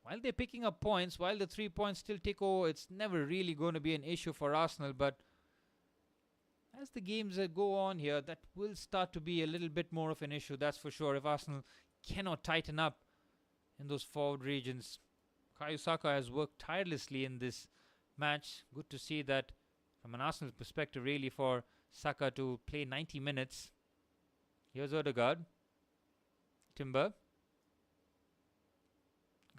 S1: while they're picking up points, while the 3 points still take over, it's never really going to be an issue for Arsenal. But as the games go on here, that will start to be a little bit more of an issue, that's for sure, if Arsenal cannot tighten up in those forward regions. Bukayo Saka has worked tirelessly in this match. Good to see that from an Arsenal perspective, really, for Saka to play 90 minutes. Here's Odegaard. Timber.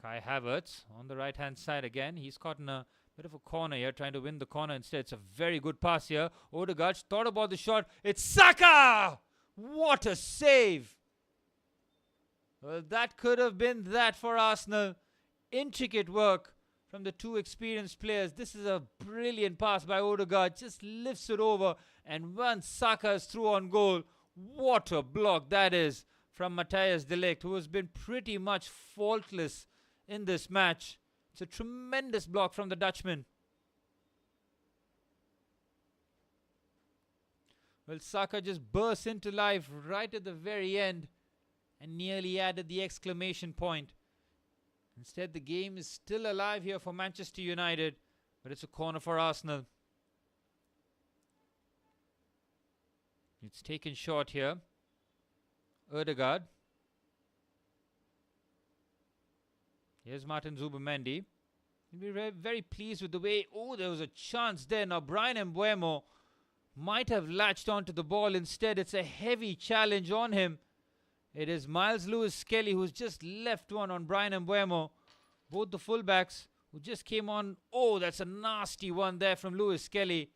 S1: Kai Havertz on the right hand side again. He's caught in a bit of a corner here, trying to win the corner instead. It's a very good pass here. Odegaard thought about the shot. It's Saka! What a save! Well, that could have been that for Arsenal. Intricate work from the two experienced players. This is a brilliant pass by Odegaard. Just lifts it over, and once Saka is through on goal, what a block that is from Matthijs de Ligt, who has been pretty much faultless in this match. It's a tremendous block from the Dutchman. Well, Saka just burst into life right at the very end and nearly added the exclamation point. Instead, the game is still alive here for Manchester United, but it's a corner for Arsenal. It's taken short here. Odegaard. Here's Martin Zubimendi. We'll be very pleased with the way... Oh, there was a chance there. Now, Bryan Mbeumo might have latched onto the ball. Instead, it's a heavy challenge on him. It is Miles Lewis-Skelly who's just left one on Bryan Mbeumo. Both the fullbacks who just came on. Oh, that's a nasty one there from Lewis-Skelly.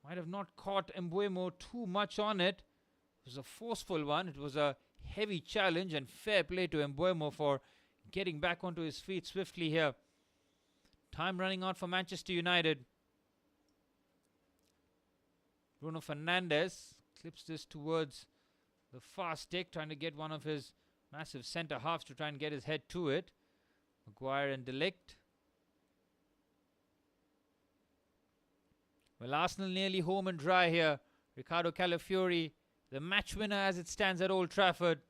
S1: Might have not caught Mbeumo too much on it. It was a forceful one. It was a heavy challenge, and fair play to Mbeumo for getting back onto his feet swiftly here. Time running out for Manchester United. Bruno Fernandes clips this towards the far stick, trying to get one of his massive centre halves to try and get his head to it. Maguire and de Ligt. Well, Arsenal nearly home and dry here. Ricardo Calafiori, the match winner as it stands at Old Trafford,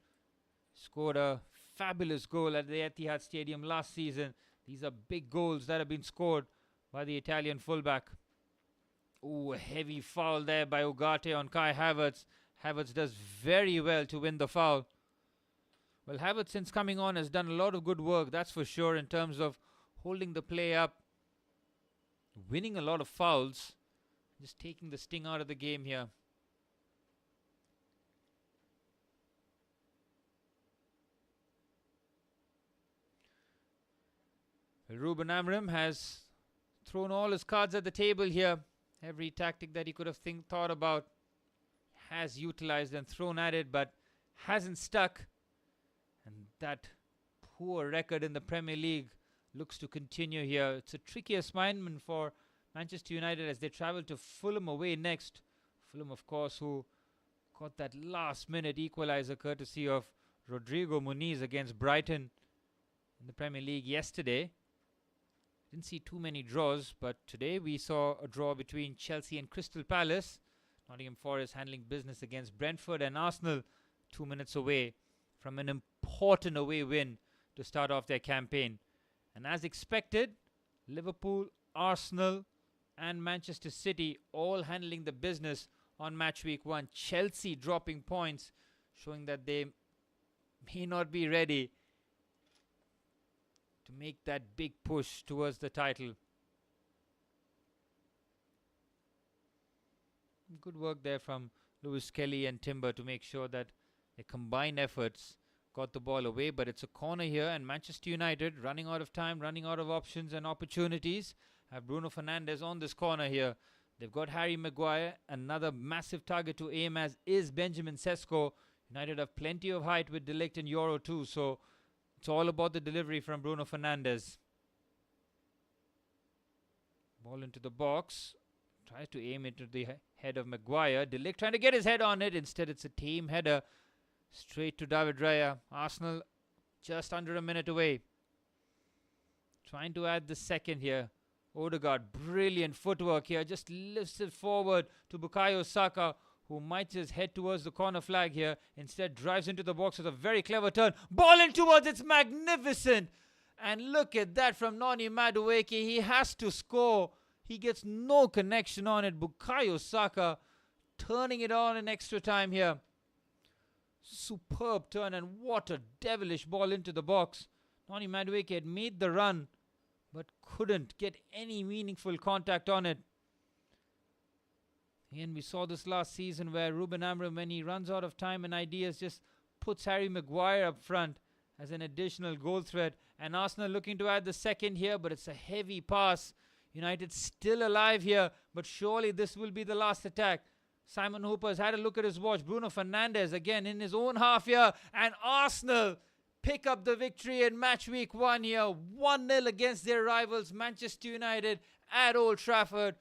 S1: scored a fabulous goal at the Etihad Stadium last season. These are big goals that have been scored by the Italian fullback. Oh, a heavy foul there by Ugarte on Kai Havertz. Havertz does very well to win the foul. Well, Havertz, since coming on, has done a lot of good work, that's for sure, in terms of holding the play up, winning a lot of fouls, just taking the sting out of the game here. Well, Ruben Amorim has thrown all his cards at the table here. Every tactic that he could have thought about has utilized and thrown at it, but hasn't stuck. And that poor record in the Premier League looks to continue here. It's a tricky assignment for Manchester United as they travel to Fulham away next. Fulham, of course, who got that last-minute equalizer courtesy of Rodrigo Muniz against Brighton in the Premier League yesterday. Didn't see too many draws, but today we saw a draw between Chelsea and Crystal Palace. Nottingham Forest handling business against Brentford, and Arsenal 2 minutes away from an important away win to start off their campaign. And as expected, Liverpool, Arsenal and Manchester City all handling the business on match week 1. Chelsea dropping points, showing that they may not be ready to make that big push towards the title. Good work there from Lewis-Skelly and Timber to make sure that their combined efforts got the ball away. But it's a corner here, and Manchester United, running out of time, running out of options and opportunities, have Bruno Fernandes on this corner here. They've got Harry Maguire. Another massive target to aim as is Benjamin Sesko. United have plenty of height with de Ligt and Euro too, so it's all about the delivery from Bruno Fernandes. Ball into the box. Tries to aim into the head of Maguire. De Ligt trying to get his head on it. Instead, it's a team header straight to David Raya. Arsenal just under a minute away. Trying to add the second here. Odegaard, brilliant footwork here. Just lifts it forward to Bukayo Saka, who might just head towards the corner flag here. Instead, drives into the box with a very clever turn. Ball in towards, it's magnificent. And look at that from Noni Madueke. He has to score. He gets no connection on it. Bukayo Saka turning it on in extra time here. Superb turn, and what a devilish ball into the box. Noni Madueke had made the run, but couldn't get any meaningful contact on it. And we saw this last season where Ruben Amorim, when he runs out of time and ideas, just puts Harry Maguire up front as an additional goal threat. And Arsenal looking to add the second here, but it's a heavy pass. United still alive here, but surely this will be the last attack. Simon Hooper has had a look at his watch. Bruno Fernandes again in his own half here. And Arsenal pick up the victory in match week 1 here. 1-0 against their rivals Manchester United at Old Trafford.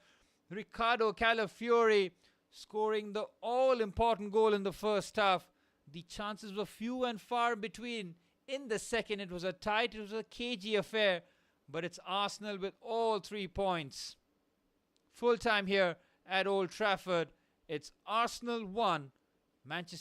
S1: Ricardo Calafiori scoring the all-important goal in the first half. The chances were few and far between. In the second, it was a cagey affair. But it's Arsenal with all 3 points. Full time here at Old Trafford. It's Arsenal 1, Manchester